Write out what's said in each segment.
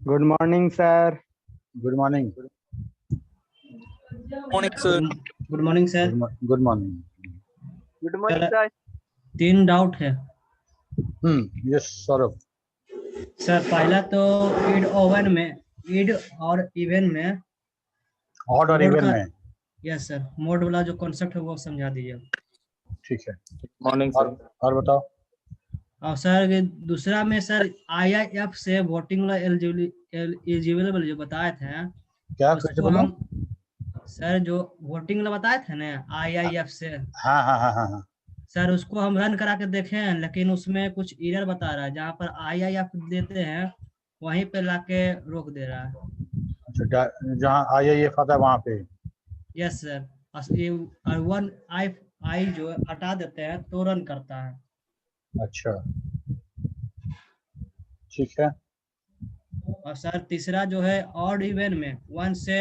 Good morning sir. Good morning. Morning sir. Good morning sir. Good morning. Good morning sir. 3 doubt है yes Saurabh. Sir. पहला तो ईड और even में odd और mode even का। में। यस सर, मोड वाला जो कॉन्सेप्ट है वो समझा दीजिए। ठीक है। Morning sir. और बताओ। और सर ये दूसरा में सर IIF से वोटिंग वाला एलिजिबल जो बताए थे क्या कैसे उसको बोलो? हम सर जो वोटिंग वाला बताए थे ना IIF से, हाँ हाँ हाँ हाँ हाँ। सर उसको हम रन करा के देखे हैं लेकिन उसमें कुछ एरर बता रहा है। जहाँ पर IIF देते हैं वहीं पे लाके रोक दे रहा है। अच्छा, जहाँ IIF आता है वहाँ पे। Yes sir. ये वन आई जो हटा देते हैं तो रन करता है। अच्छा ठीक है। और सर तीसरा जो है ऑड इवन में 1 से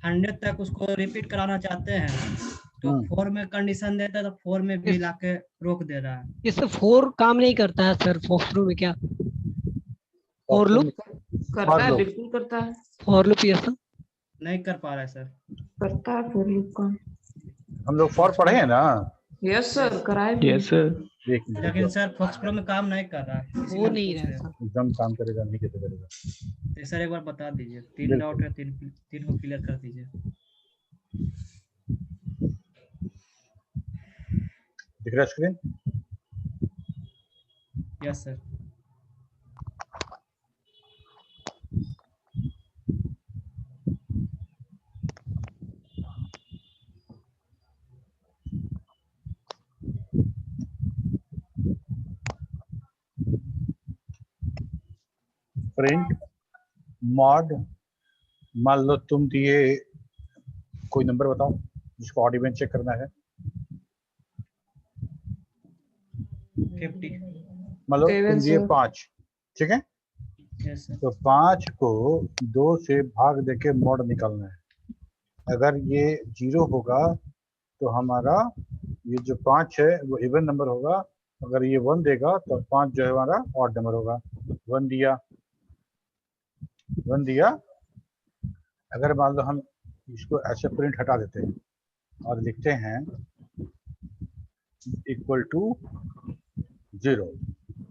100 तक उसको रिपीट कराना चाहते हैं तो 4 में कंडीशन देता है तो 4 में भी लाके रोक दे रहा है। इसमें 4 काम नहीं करता है सर फॉक्सट्रू में। क्या फॉर लूप करता है? बिल्कुल करता है। फॉर लूप यस नहीं कर पा रहा है सर। करता है फॉर लूप का। हम लोग फॉर पढ़े हैं ना। यस सर, कराए भी। Yes sir. एक मिनट लेकिन सर फॉक्सट्रू में काम नहीं कर रहा है। वो नहीं रहा सर। एकदम काम करेगा नहीं कैसे करेगा। तो सर एक बार बता दीजिए। 3 बिल्कुल। डाउट है, तीन को क्लियर कर दीजिए। दिख रहा है screen? Yes sir. Print mod. मान लो तुम दिए कोई नंबर बताओ जिसको ऑड इवन चेक करना है। 50। मान लो Seven, तुम दिए sir. 5। ठीक है, यस सर। तो 5 को 2 से भाग देके मॉड निकालना है। अगर ये 0 होगा तो हमारा ये जो 5 है वो इवन नंबर होगा। अगर ये 1 देगा तो 5 जो है हमारा ऑड नंबर होगा। 1 दिया, 1 दिया। अगर मान लो हम इसको ऐसे प्रिंट हटा देते हैं और लिखते हैं इक्वल टू 0,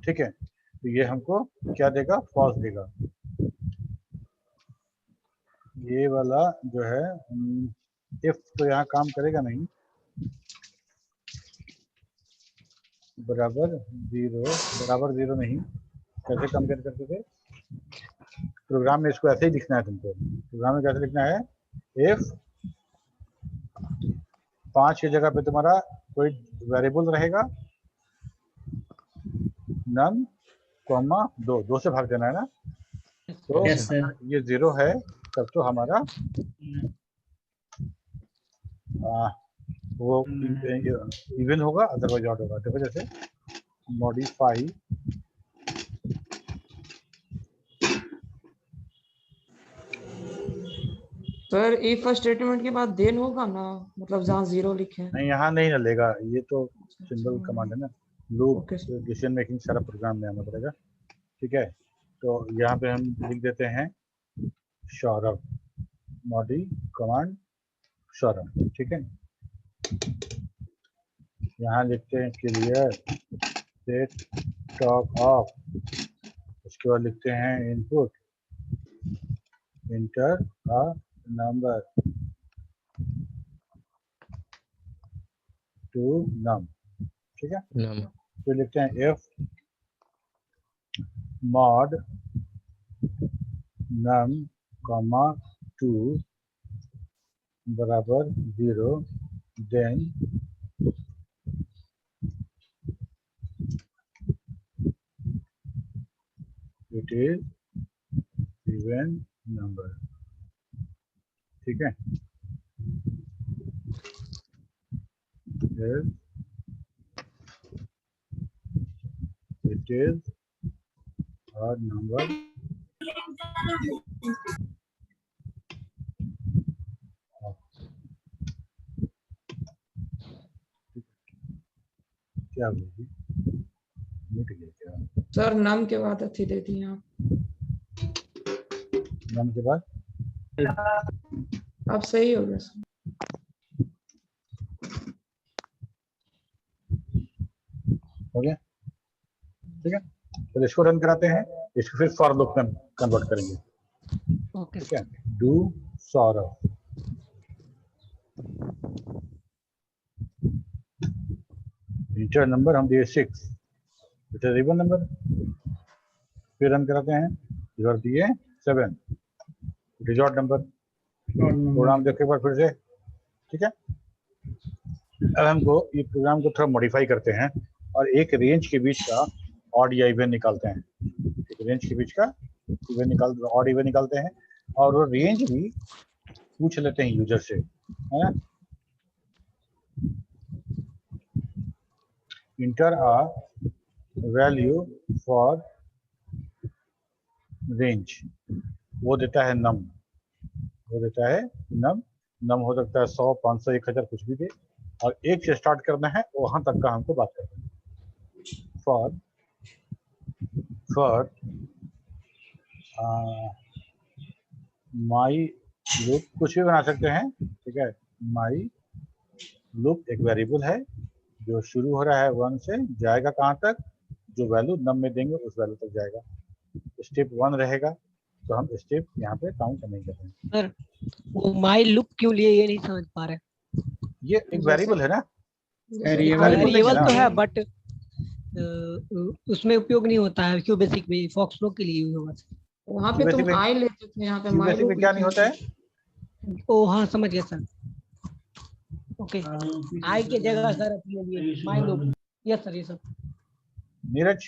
ठीक है, तो ये हमको क्या देगा? फॉल्स देगा। ये वाला जो है इफ तो यहाँ काम करेगा नहीं। बराबर 0 नहीं, कैसे कंपेयर करते थे? प्रोग्राम में इसको ऐसे ही लिखना है तुमको। प्रोग्राम में कैसे लिखना है? इफ 5 की जगह पे तुम्हारा कोई वेरिएबल रहेगा, नम कॉमा 2 से भाग देना है ना। तो यस सर। ये 0 है तब तो हमारा वो इवन होगा, अदरवाइज ऑड होगा। देखो जैसे मॉडिफाई सर इफ स्टेटमेंट के बाद देन होगा ना, मतलब जहाँ 0 लिखे हैं। नहीं, यहाँ नहीं डलेगा। ये तो सिंगल कमांड है ना। Loop okay sir. Decision making सारा प्रोग्राम में आना पड़ेगा। ठीक है, तो यहाँ पे हम लिख देते हैं सौरभ, मॉडी कमांड सौरभ। ठीक है, यहाँ लिखते हैं क्लियर सेट टॉप ऑफ। उसके बाद लिखते हैं input enter a number to num. ठीक है, तो लिखते हैं इफ मॉड नम कॉमा 2 बराबर 0 then it is even number. ठीक है, इट इज ऑड नंबर। क्या बोली? मिट गया क्या? सर नाम के बाद अच्छी देती हैं आप। नम के बाद अब सही हो गया सर। हो गया, ठीक है। तो इसको रन कराते हैं, इसको फिर फॉर लूप में कन्वर्ट करेंगे। ओके ठीक है, डू सौरभ इंटर नंबर हम दिए 6, इट इज इवन नंबर। फिर रन कराते हैं, इधर दिए 7, it is odd number. Program देखे एक बार फिर से, ठीक है। अब हमको ये प्रोग्राम को थोड़ा मॉडिफाई करते हैं और एक रेंज के बीच का ऑड या इवन निकालते हैं। एक रेंज के बीच का ऑड इवन निकालते हैं और वो रेंज भी पूछ लेते हैं यूजर से, है ना। Enter a value for range, वो देता है नम, वो देता है नम। नम हो सकता है 100, 500, 1000 कुछ भी दे, और एक से स्टार्ट करना है, वहां तक का हमको बात करना है। फॉर माई लूप कुछ भी बना सकते हैं, ठीक है। माई लूप एक वेरिएबल है जो शुरू हो रहा है 1 से, जाएगा कहाँ तक, जो वैल्यू नम में देंगे उस वैल्यू तक जाएगा। स्टेप 1 रहेगा, तो हम स्टेप यहाँ पे काउंट नहीं कर रहे हैं। सर वो माई लुक क्यों लिए ये नहीं समझ पा रहे। ये एक वेरिएबल है ना, वेरिएबल तो है बट उसमें उपयोग नहीं होता है क्यों बेसिक में, फॉक्स फ्लो के लिए यूज होगा। वहाँ पे तुम आई लेते थे, यहाँ पे माई बेसिक में क्या नहीं होता है। ओ हाँ समझ गया सर, ओके। आई के जगह सर अपने लिए माई लुक, यस सर, ये सब नीरज,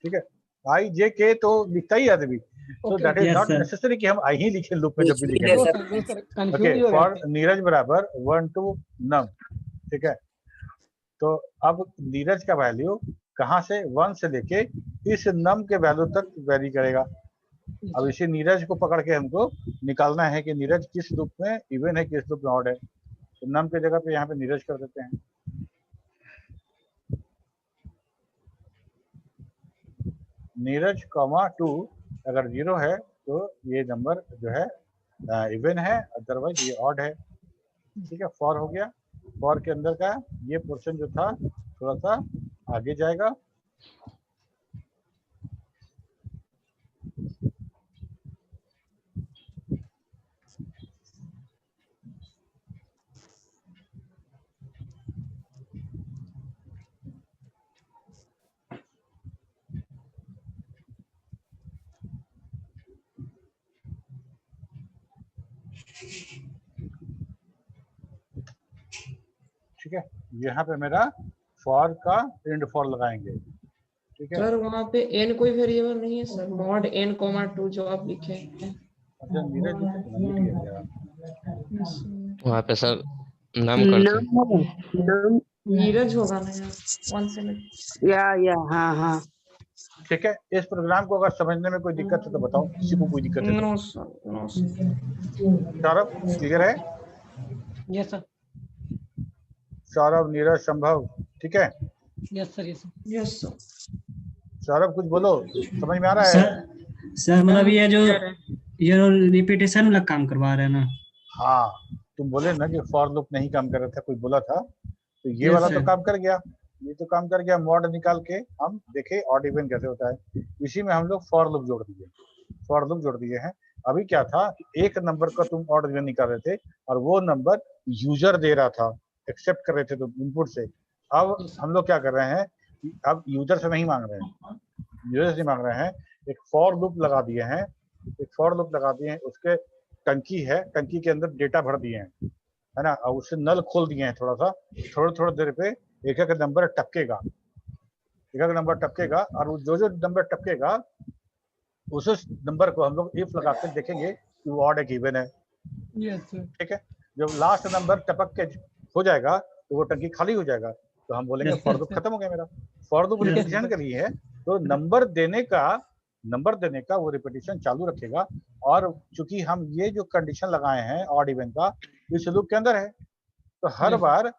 ठीक है। आई जे के तो लिखता ही आदमी, तो दैट इज नॉट नेसेसरी कि हम आई ही लिखे लूप में जब भी लिखें। ओके, फॉर नीरज बराबर 1 to num, ठीक है। तो अब नीरज का वैल्यू कहाँ से 1 से लेके इस नम के वैल्यू तक वेरी करेगा। अब इसी नीरज को पकड़ के हमको निकालना है कि नीरज किस लूप में इवन है, किस लूप में ऑड है। तो नम की जगह पे यहाँ पे नीरज कर देते हैं। नीरज कॉमा 2 अगर 0 है तो ये नंबर जो है इवन है, अदरवाइज ये ऑड है, ठीक है। फॉर हो गया, फॉर के अंदर का ये पोर्शन जो था थोड़ा सा आगे जाएगा। ठीक है, यहाँ पे मेरा फॉर का एंड फॉर लगाएंगे, ठीक है। सर वहाँ पे n कोई वेरिएबल नहीं है सर, मॉड n, 2 जो आप लिखे हैं। अच्छा नीरज वहाँ पे सर नाम करते हैं। नीरज होगा ना यार, 1 से या हाँ ठीक है। इस प्रोग्राम को अगर समझने में कोई दिक्कत है तो बताओ, किसी को कोई दिक्कत है तो। No sir. सौरभ क्लियर है? यस सर, सौरभ, नीरज, संभव, ठीक है। Yes sir, yes sir. Saurabh कुछ बोलो, समझ में आ रहा है? सर मतलब ये रिपीटेशन वाला काम करवा रहे हैं ना। हाँ, तुम बोले ना कि फॉर लूप नहीं काम कर रहा था, कोई बोला था, तो ये Yes, वाला तो sir. काम कर गया। ये तो काम कर गया, मॉड निकाल के हम देखे ऑड इवन कैसे होता है। इसी में हम लोग फॉर लूप जोड़ दिए, फॉर लूप जोड़ दिए हैं। अभी क्या था, एक नंबर का तुम ऑड इवन निकाल रहे थे और वो नंबर यूजर दे रहा था, एक्सेप्ट कर रहे थे तुम इनपुट से। अब हम लोग क्या कर रहे हैं, अब यूजर से नहीं मांग रहे हैं, यूजर से मांग रहे हैं, एक फॉर लूप लगा दिए हैं, एक फॉर लूप लगा दिए हैं। उसके टंकी है, टंकी के अंदर डेटा भर दिए हैं, है ना, और उससे नल खोल दिए हैं। थोड़ा सा थोड़ा देर पे एक एक नंबर टपकेगा, एक एक नंबर टपकेगा, और वो जो नंबर टपकेगा उस नंबर को हम लोग इफ लगा के देखेंगे कि वो ऑड है कि इवन है। ठीक है, जब लास्ट नंबर टपक के हो जाएगा तो वो टंकी खाली हो जाएगा, तो हम बोलेंगे फॉर लूप खत्म हो गया मेरा। फॉर लूप रिपीटेशन के लिए है, तो नंबर देने का वो रिपीटेशन चालू रखेगा। और चूंकि हम ये जो कंडीशन लगाए हैं ऑड इवन का इस लूप के अंदर है, तो हर बार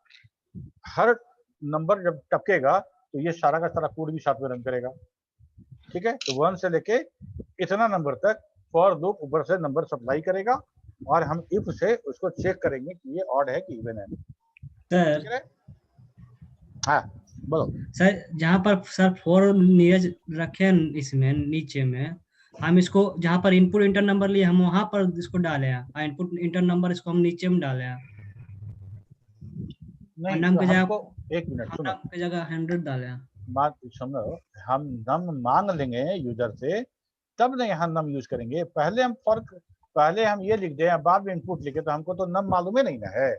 हर नंबर जब टपकेगा तो ये सारा का सारा कोड भी साथ में रन करेगा। ठीक है, तो 1 से लेके इतना नंबर तक फॉर लूप ऊपर से नंबर सप्लाई करेगा और हम इफ से उसको चेक करेंगे कि ये ऑड है कि इवन है। सर ठीक है? हाँ बोलो। सर जहाँ पर सर फोर नीरज रखे हैं इसमें नीचे में, हम इसको जहाँ पर इनपुट इंटर नंबर लिए हम वहां पर इसको डाले हैं, इनपुट इंटर नंबर इसको हम नीचे में डाले हैं, नहीं नम तो की जगह हमको एक मिनट सुनो, नम की जगह 100 डाले हैं। बात सुनो, हम नम मांग लेंगे यूजर से तब ना यहाँ नम यूज करेंगे। पहले हम फर्क, पहले हम ये लिख दें बाद में इनपुट लिखे तो हमको तो नम मालूम ही नहीं ना है।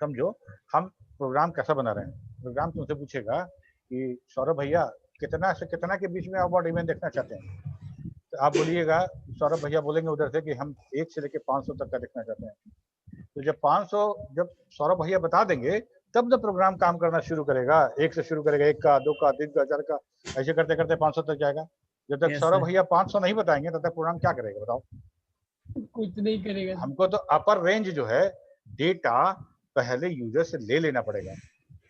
समझो हम प्रोग्राम कैसा बना रहे हैं। प्रोग्राम तुमसे पूछेगा कि सौरभ भैया कितना से कितना के बीच में आप ऑड इवन देखना चाहते हैं, तो आप बोलिएगा, सौरभ भैया बोलेंगे उधर से कि हम 1 से लेके 500 तक का देखना चाहते हैं। तो जब 500 जब सौरभ भैया बता देंगे तब ना प्रोग्राम काम करना शुरू करेगा। 1 से शुरू करेगा, 1 का 2 का 3 का 4 का, ऐसे करते करते 500 तक जाएगा। जब तक Yes, सौरभ sir. भैया 500 नहीं बताएंगे तब तक प्रोग्राम क्या करेगा बताओ। कुछ नहीं करेगा। हमको तो अपर रेंज जो है डेटा पहले यूजर से ले लेना पड़ेगा।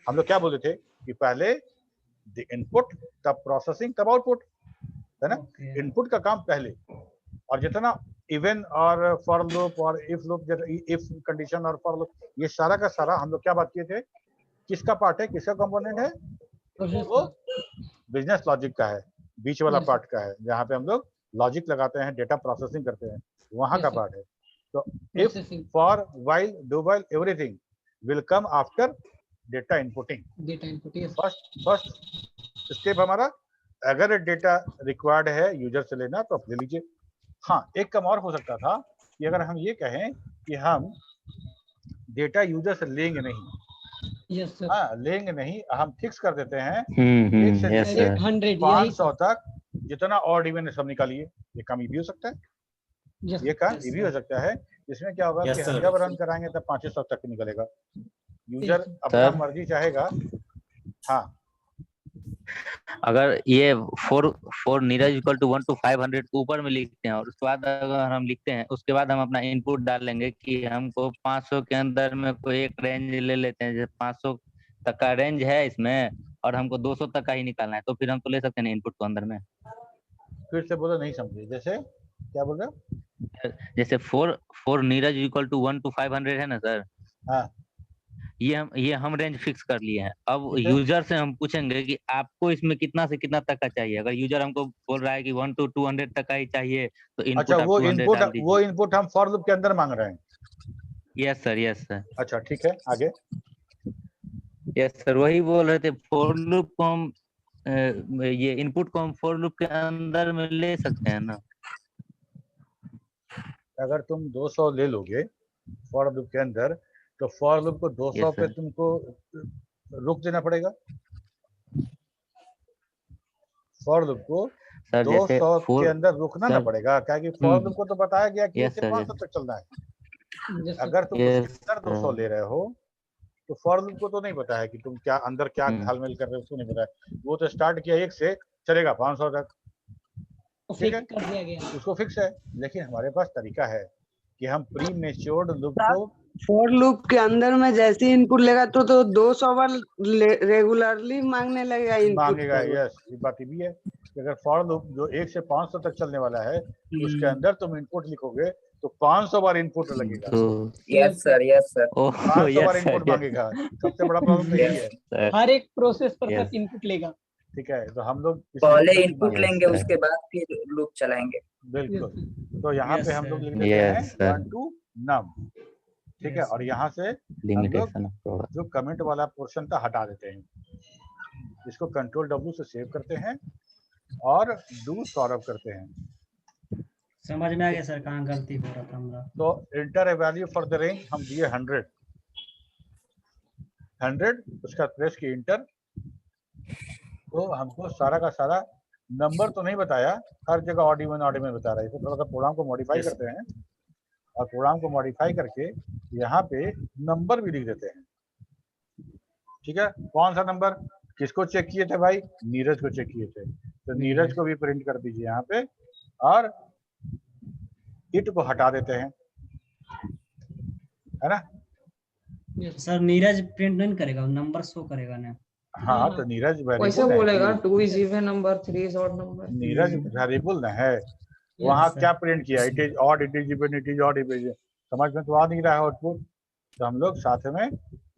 हम लोग क्या बोले थे कि पहले द इनपुट तब प्रोसेसिंग तब आउटपुट, है ना? Okay. इनपुट का काम पहले, और जितना इवन और फॉर लूप और इफ लूप, इफ कंडीशन और फॉर लूप, ये सारा का सारा हम लोग क्या बात किए थे, किसका पार्ट है, किसका कंपोनेंट है, वो बिजनेस लॉजिक का है, बीच वाला Yes. पार्ट का है, जहाँ पे हम लोग लॉजिक लगाते हैं, डेटा प्रोसेसिंग करते हैं, वहां Yes, का sir. पार्ट है। तो if Processing. For while do while everything will come after data inputting. Data input. Yes. First step हमारा, अगर डेटा रिक्वायर्ड है यूजर से लेना तो आप ले लीजिए। हाँ, एक कम और हो सकता था कि अगर हम ये कहें कि हम डेटा यूजर से लेंगे नहीं, Yes, sir. हाँ लेंगे नहीं, हम फिक्स कर देते हैं 1 से यस लेके सर 100 यही 500 तक जितना ऑड इवन सब निकालिए। ये काम ये भी हो सकता है, Yes. ये काम Yes, ये भी sir. हो सकता है। इसमें क्या होगा Yes, कि हम sir. जब रन कराएंगे तब 500 तक निकलेगा। यूजर Yes, अपना sir. मर्जी चाहेगा। हाँ अगर ये फोर नीरज इक्वल टू 1 to 500 ऊपर में लिखते हैं और उसके बाद अगर हम लिखते हैं, उसके बाद हम अपना इनपुट डाल लेंगे कि हमको 500 के अंदर में कोई एक रेंज ले लेते हैं, जैसे 500 तक का रेंज है इसमें और हमको 200 तक का ही निकालना है, तो फिर हम तो ले सकते हैं इनपुट को अंदर में। फिर से बोलो, नहीं समझे, जैसे क्या बोल रहे हो? जैसे फोर नीरज इक्वल टू 1 to 500 है ना सर, हाँ ये हम रेंज फिक्स कर लिए हैं। अब ठीक है। यूजर से हम पूछेंगे कि आपको इसमें कितना से कितना तक का चाहिए। अगर यूजर हमको बोल रहा है कि 1 to 200 तक का ही चाहिए तो इनपुट अच्छा, आप वो 200 इनपुट डाल दीजिए। वो इनपुट हम फॉर लूप के अंदर मांग रहे हैं। यस सर, यस सर, अच्छा ठीक है, आगे। यस सर, वही बोल रहे थे। फॉर लूप को हम ये इनपुट को हम फॉर लूप के अंदर में ले सकते हैं ना? अगर तुम 200 ले लोगे फॉर लूप के अंदर तो फॉर लूप को 200 Yes, पे sir. तुमको रोक देना पड़ेगा। फॉर लूप को सर जैसे 200 फोर के अंदर रुकना ना सर, पड़ेगा, क्योंकि फॉर लूप को तो बताया गया कि Yes, 1 से sir, 500 yes. तक चलना है। Yes, sir. अगर तुम Yes, उसके अंदर 200 sir. ले रहे हो तो फॉर लूप को तो नहीं पता है कि तुम क्या अंदर क्या घालमेल कर रहे हो, उसको नहीं पता है। वो तो स्टार्ट किया 1 से चलेगा 500 तक, ठीक है, Fix कर दिया गया। उसको फिक्स है। लेकिन हमारे पास तरीका है कि हम प्री मेच्योर्ड लूप को फॉर लूप के अंदर में जैसे इनपुट लेगा तो 200 बार रेगुलरली मांगने लगेगा इनपुट मांगेगा। यस, ये बात भी है कि अगर फॉर लूप जो 1 से 500 तक चलने वाला है उसके अंदर तुम इनपुट लिखोगे तो 500 बार इनपुट लगेगा। तो यस सर 500 बार इनपुट मांगेगा। सबसे बड़ा प्रॉब्लम तो यही है। सर हर एक प्रोसेस पर Yes. तक इनपुट लेगा। ठीक है, तो हम लोग पहले इनपुट Yes, लेंगे sir. उसके बाद फिर लूप चलाएंगे। बिल्कुल। तो यहाँ Yes, पे हम sir. लोग लिख देते Yes, हैं sir. 1 to num, ठीक है, Yes, और यहाँ से लिमिटेशन ऑफ प्रोग्राम। जो कमेंट वाला पोर्शन था हटा देते हैं। इसको कंट्रोल W से सेव करते हैं और डू सॉल्व करते हैं। समझ में आ गया सर कहाँ गलती हो रहा था हमारा। तो inter A value for the range हम दिए 100 उसका प्रेस की इंटर। तो हमको सारा का सारा नंबर तो नहीं बताया, हर जगह ऑड इवन बता रहा है। इसको थोड़ा सा प्रोग्राम को मॉडिफाई करते हैं और प्रोग्राम को मॉडिफाई करके यहाँ पे नंबर भी लिख देते हैं। ठीक है, कौन सा नंबर किसको चेक किए थे भाई? नीरज को चेक किए थे, तो नीरज को भी प्रिंट कर दीजिए यहाँ पे और इट को हटा देते हैं, है ना? सर नीरज प्रिंट नहीं करेगा, नंबर शो करेगा ना। हाँ तो नीरज वैसे वेरिएबल है बोलेगा जी। 2 is even number, 3 is odd number. Neeraj variable न है, वहाँ sir. क्या प्रिंट किया, it is odd, it is even, it is odd, it is, समझ में तो आ नहीं रहा है आउटपुट, तो हम लोग साथ में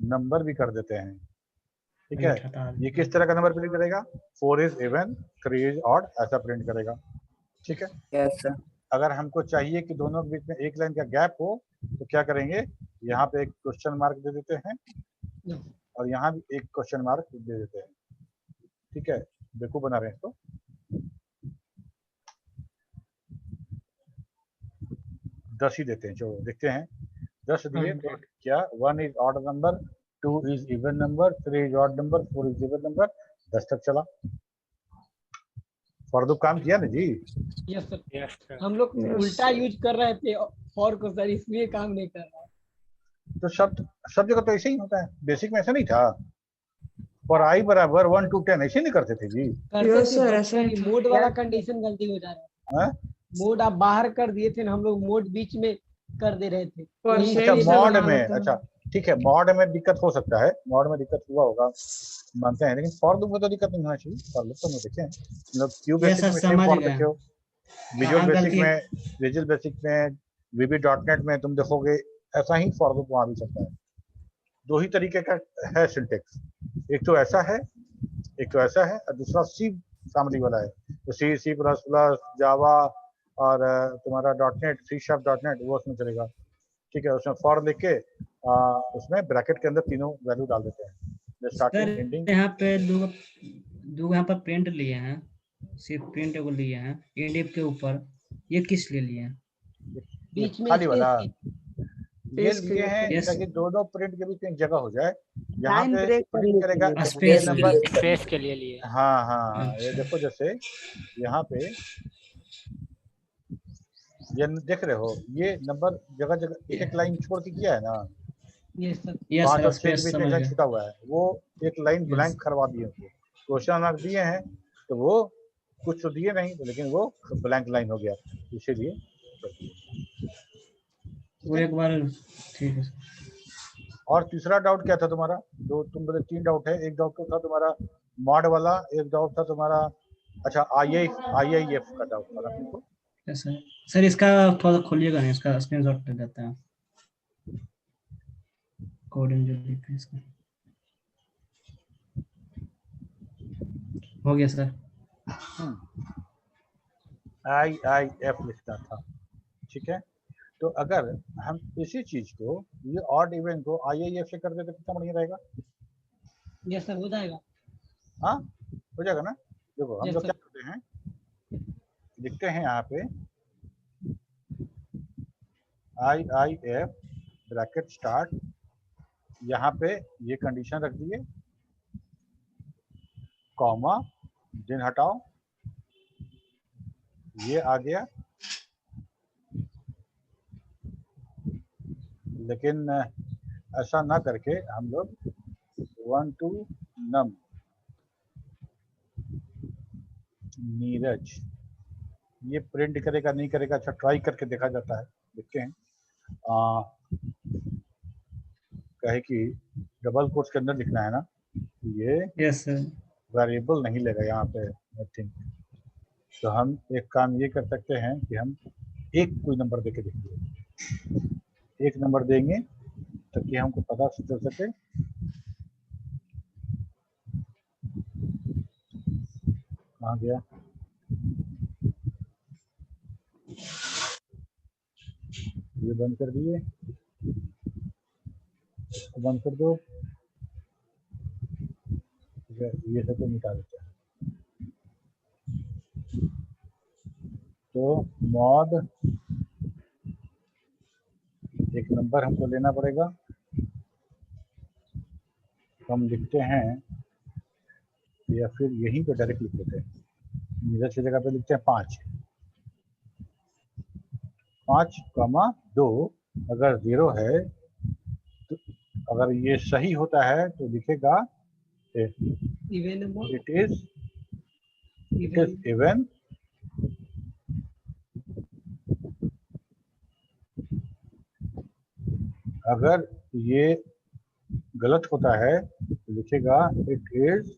नंबर भी कर देते हैं। ठीक है, ये किस तरह का नंबर प्रिंट करेगा, 4 इज इवन, 3 इज ऑड, ऐसा प्रिंट करेगा। ठीक है, यस सर। अगर हमको चाहिए कि दोनों के बीच में एक लाइन का गैप हो तो क्या करेंगे, यहाँ पे एक क्वेश्चन मार्क दे देते हैं और यहाँ भी एक क्वेश्चन मार्क दे देते हैं। ठीक है, बेवकूफ बना रहे हैं इसको। 10 ही देते हैं, चलो देखते हैं। 10 दिए तो क्या, 1 is odd number, 2 is even number, 3 is odd number, 4 is even number, 10 तक चला। फॉर लूप काम किया ना जी। यस सर, हम लोग उल्टा यूज कर रहे थे फॉर को सर, इसलिए काम नहीं कर रहा। तो सब जगह तो ऐसे ही होता है, बेसिक में ऐसा नहीं था, फॉर आई बराबर 1 to 10 ऐसे नहीं करते थे जी। करते Yes, थे sir, but ऐसे ही था। मोड वाला कंडीशन गलती हो जा रहा है। हाँ? मोड आप बाहर कर दिए थे ना, हम लोग मोड बीच में कर दे रहे थे। पर यही अच्छा same इसलिए से मॉड बना में, लेते हैं। अच्छा ठीक है, मॉड में दिक्कत हो सकता है, मॉड में दिक्कत हुआ होगा, मानते हैं, लेकिन फॉर लूप में तो दिक्कत नहीं होना चाहिए। फॉर लूप तो मैं देखे मतलब क्यू Yes, बेसिक sir, में सेम समझ फॉर गया। देखे हो, विजुअल हाँ, बेसिक गलती में, विजुअल बेसिक में, VB.NET में तुम देखोगे ऐसा ही फॉर लूप वहां भी चलता है। दो ही तरीके का है सिंटेक्स, एक तो ऐसा है, एक तो ऐसा है, और दूसरा सी फैमिली वाला है, तो सी, सी प्लस प्लस, जावा और तुम्हारा .NET, C#.NET वो उसमें चलेगा। ठीक है, उसमें फॉर लिख के उसमें ब्रैकेट के अंदर तीनों वैल्यू डाल देते हैं, स्टार्टिंग सर एंडिंग। यहाँ पे दो यहाँ पर प्रिंट लिए हैं, सिर्फ प्रिंट को लिए हैं एडिप के ऊपर, ये किस लिए लिए हैं? बीच में खाली स्पेस वाला ये Space लिए create हैं Yes. ताकि दोनों प्रिंट के बीच में एक जगह हो जाए, यहाँ लाइन पे ब्रेक प्रिंट करने के करेगा लिए। ये स्पेस नंबर। स्पेस के लिए लिए। हाँ हाँ हाँ, ये अच्छा। देखो जैसे यहाँ पे ये देख रहे हो, ये नंबर जगह जगह एक एक लाइन छोड़ के किया है ना, यस सर। 5 सर, और 6 के स्पेस बीच में एक समझ लाइन गया। छूटा हुआ है, वो एक लाइन Yes. ब्लैंक करवा दिए उसको, क्वेश्चन मार्क दिए हैं तो वो कुछ तो दिए नहीं, लेकिन वो ब्लैंक लाइन हो गया, इसीलिए। वो एक बार ठीक है सर। और तीसरा डाउट क्या था तुम्हारा, दो तुम बोले 3 डाउट है, एक डाउट तो था तुम्हारा मॉड वाला, एक डाउट था तुम्हारा, अच्छा IIF का डाउट था ना तुमको। Yes, sir. सर इसका थोड़ा खोलिएगा ना, इसका स्क्रीनशॉट ले देते हैं, कोडिंग जो लिखा है इसका। हो गया सर। IIF लिखना था। ठीक है, तो अगर हम इसी चीज को, ये ऑड इवन को IIF से कर देते तो कितना बढ़िया रहेगा। यस सर, हो जाएगा। हाँ हो जाएगा ना। देखो हम Yes, लोग sir. क्या करते हैं, लिखते हैं यहाँ पे IIF ब्रैकेट स्टार्ट, यहाँ पे ये कंडीशन रख दिए, कॉमा, दिन हटाओ, ये आ गया, लेकिन ऐसा ना करके हम लोग 1 to num नीरज, ये प्रिंट करेगा नहीं करेगा, अच्छा ट्राई करके देखा जाता है, देखते हैं। कहे कि डबल कोट्स के अंदर लिखना है ना, ये यस सर। वेरिएबल नहीं लेगा यहाँ पे, आई थिंक। तो हम एक काम ये कर सकते हैं कि हम एक कोई नंबर देके देखेंगे, एक नंबर देंगे ताकि हमको पता चल सके। कहाँ गया, ये बंद कर दिए, इसको बंद कर दो, ठीक है, ये सब तो मिटा देते हैं। तो मॉड एक नंबर हमको लेना पड़ेगा, हम लिखते हैं या फिर यहीं पे डायरेक्ट लिख लेते हैं, नीरज की जगह पे लिखते हैं 5, 5,2, अगर 0 है तो, अगर ये सही होता है तो लिखेगा even number, it is even, अगर ये गलत होता है तो लिखेगा it is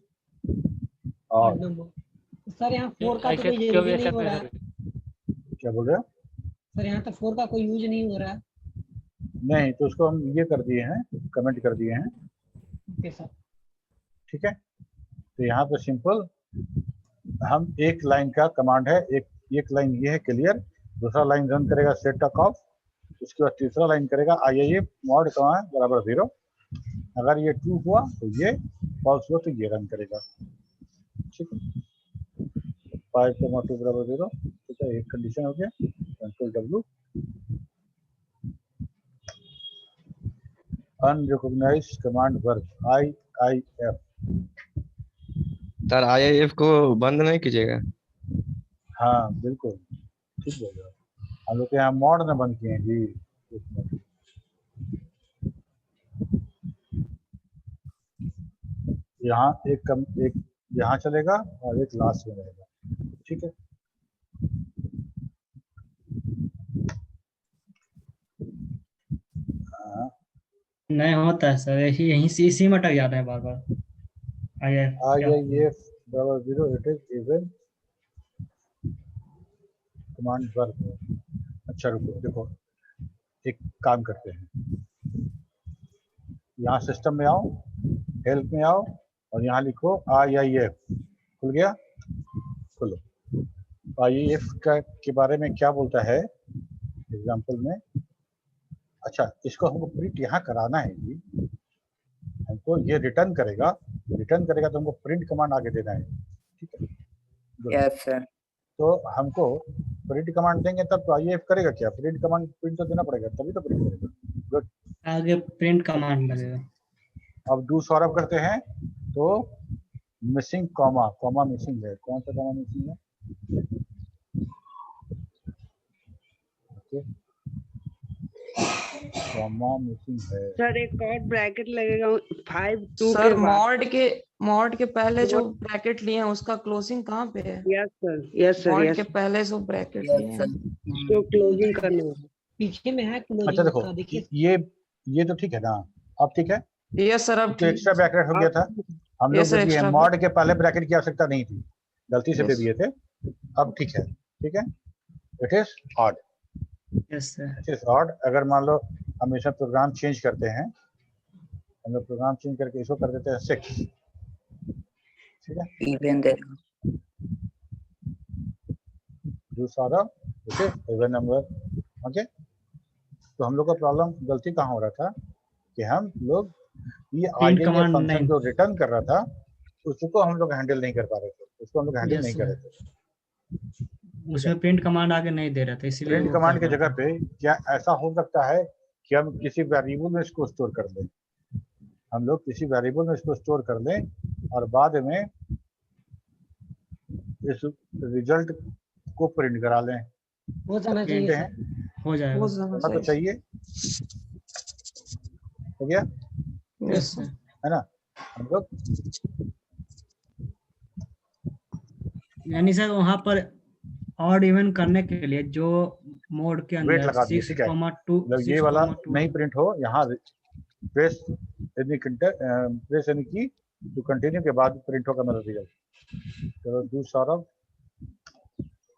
odd odd. Number. Sir यहाँ 4 का तो ऐसे कोई क्यों यूज नहीं ऐसा हो रहा है। कर क्या बोल रहे हो? सर यहाँ तो 4 का कोई यूज नहीं हो रहा है। नहीं, तो उसको हम ये कर दिए हैं, कमेंट कर दिए हैं। Okay sir. ठीक है, तो यहाँ पे सिंपल हम एक लाइन का कमांड है, एक लाइन ये है क्लियर, दूसरा लाइन रन करेगा सेट टॉक ऑफ, उसके बाद तीसरा लाइन करेगा IIF मॉड कमा बराबर 0। अगर ये ट्रू हुआ तो ये, फॉल्स हुआ तो ये रन करेगा। ठीक है, 5,2 बराबर 0। ठीक है, एक कंडीशन हो गया। Control W, unrecognised command work IIF। Sir IIF को बंद नहीं कीजिएगा। हाँ बिल्कुल ठीक बोल रहे हो, हम लोग के यहाँ मॉड ने बंद किए हैं जी। यहाँ एक यहाँ चलेगा और एक लास्ट में रहेगा। ठीक है, हाँ, नहीं होता है सर, यही यहीं से इसी में अटक जाता है बार बार। IIF बराबर 0, it is even command work. अच्छा रुको, देखो एक काम करते हैं, यहाँ सिस्टम में आओ, हेल्प में आओ और यहाँ लिखो IIF। खुल गया? खुलो। IIF के बारे में क्या बोलता है एग्जाम्पल में। अच्छा, इसको हमको प्रिंट यहाँ कराना है जी, हमको ये रिटर्न करेगा तो हमको प्रिंट कमांड आगे देना है। ठीक है, यस सर। तो हमको प्रिंट कमांड देंगे तब तो IIF करेगा क्या? प्रिंट कमांड प्रिंट तो देना पड़ेगा तभी तो प्रिंट करेगा। गुड, आगे प्रिंट कमांड लगेगा। अब डू सॉल्व करते हैं तो मिसिंग कॉमा मिसिंग है। कौन सा कॉमा मिसिंग है? ओके, कॉमा मिसिंग है। सर एक और ब्रैकेट लगेगा 5 2 सर के बाद। मॉड के पहले जो ब्रैकेट लिए हैं उसका क्लोजिंग कहाँ पे है? Yes sir, yes sir, mod yes के पहले जो ब्रैकेट लिए यस हैं। सर। तो क्लोजिंग करना है। पीछे में है क्लोजिंग अच्छा देखो, का, देखिए। ये तो ठीक है ना, अब ठीक है। यस सर, अब तो एक्स्ट्रा ब्रैकेट हो गया था, हम लोग Yes, sir, दे दिए हैं। extra मॉड के पहले ब्रैकेट की आवश्यकता नहीं थी, गलती से दे Yes. दिए थे। अब ठीक है, ठीक है, it is odd. Yes sir. It is odd. अगर मान लो हम इसमें प्रोग्राम चेंज करते हैं, हम लोग प्रोग्राम चेंज करके इसको कर देते हैं 6। ठीक है, इवन दे दूसरा ओके इवन नंबर। ओके, तो हम लोग का प्रॉब्लम गलती कहाँ हो रहा था कि हम लोग ये Print IIF command फंक्शन नहीं। जो रिटर्न कर रहा था उसको हम लोग हैंडल नहीं कर पा रहे थे, उसको हम लोग हैंडल Yes, नहीं कर sir. रहे थे। उसमें प्रिंट कमांड आगे नहीं दे रहा था, इसीलिए प्रिंट वो कमांड कर की रहा जगह था। पे क्या ऐसा हो सकता है कि हम किसी वेरिएबल में इसको स्टोर कर लें, हम लोग किसी वेरिएबल में इसको स्टोर कर लें और बाद में इस रिजल्ट को प्रिंट करा लें। हो जाना प्रिंट चाहिए है, सर। हो जाएगा। हो जाना होना तो चाहिए। चाहिए। हो गया Yes, sir. है ना? हम लोग यानी सर वहाँ पर ऑड इवन करने के लिए जो मोड के वेट अंदर लगा दिए। ठीक है, 6,2 मतलब ये वाला नहीं प्रिंट हो, यहाँ प्रेस एनी की टू कंटिन्यू के बाद प्रिंट होगा मेरा रिजल्ट। चलो डू सॉल्व,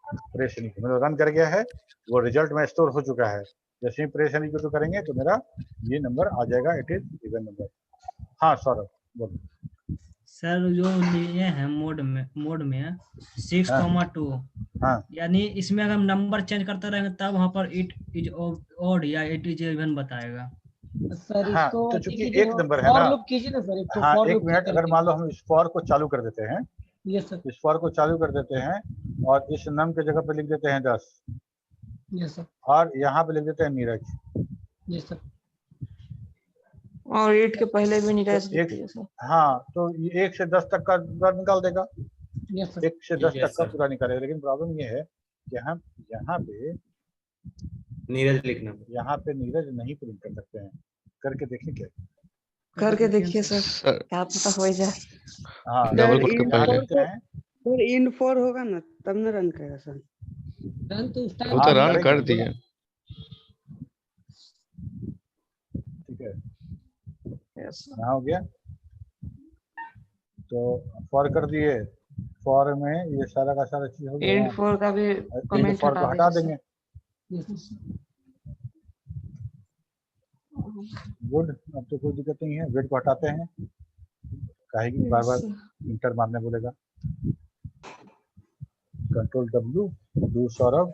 प्रेस एनी की मतलब रन कर गया है, वो रिजल्ट में स्टोर हो चुका है। जैसे ही प्रेस एनी को करेंगे तो मेरा ये नंबर आ जाएगा, इट इज इवन नंबर। हाँ सौरभ बोलो। सर जो लिए हैं मोड में 6,2, हाँ यानी इसमें अगर हम नंबर चेंज करते रहेंगे तब वहाँ पर इट इज ऑड या इट इज इवन बताएगा। सर हाँ, इसको तो चूंकि कीजिए, एक नंबर है फॉर ना। लूप कीजिए ना सर, एक तो हाँ फॉर एक लूप मिनट, अगर मान लो हम इस फॉर को चालू कर देते हैं, यस सर, इस फॉर को चालू कर देते हैं और इस नम के जगह पे लिख देते हैं 10 यस सर, और यहाँ पे लिख देते हैं नीरज। Yes sir. और 8 के पहले भी नीरज तो लिख एक, दिए सर। हाँ तो ये 1 से 10 तक का पूरा निकाल देगा, यस सर। 1 से 10 तक का पूरा निकालेगा। लेकिन प्रॉब्लम ये है कि हम यहाँ पे नीरज लिखना। यहाँ पे नीरज नहीं प्रिंट कर सकते हैं। करके देखें क्या? करके देखिए सर, सर क्या पता हो जाए। हाँ डबल सर कोट के इन पहले देखते हैं। सर इन 4 होगा ना तब ना रन करेगा सर। रन तो उस वो टाइम तो हाँ, रन करेंगे, कर दिए। ठीक है, Yes, sir. यहाँ हो गया। तो फॉर कर दिए, फॉर में ये सारा का सारा चीज हो गया, एंड फोर का भी एंड कमेंट फॉर को हटा देंगे। गुड, अब तो कोई दिक्कत नहीं है, वेट को हटाते हैं, काहे कि बार बार इंटर मारने बोलेगा। कंट्रोल W, डू सौरभ,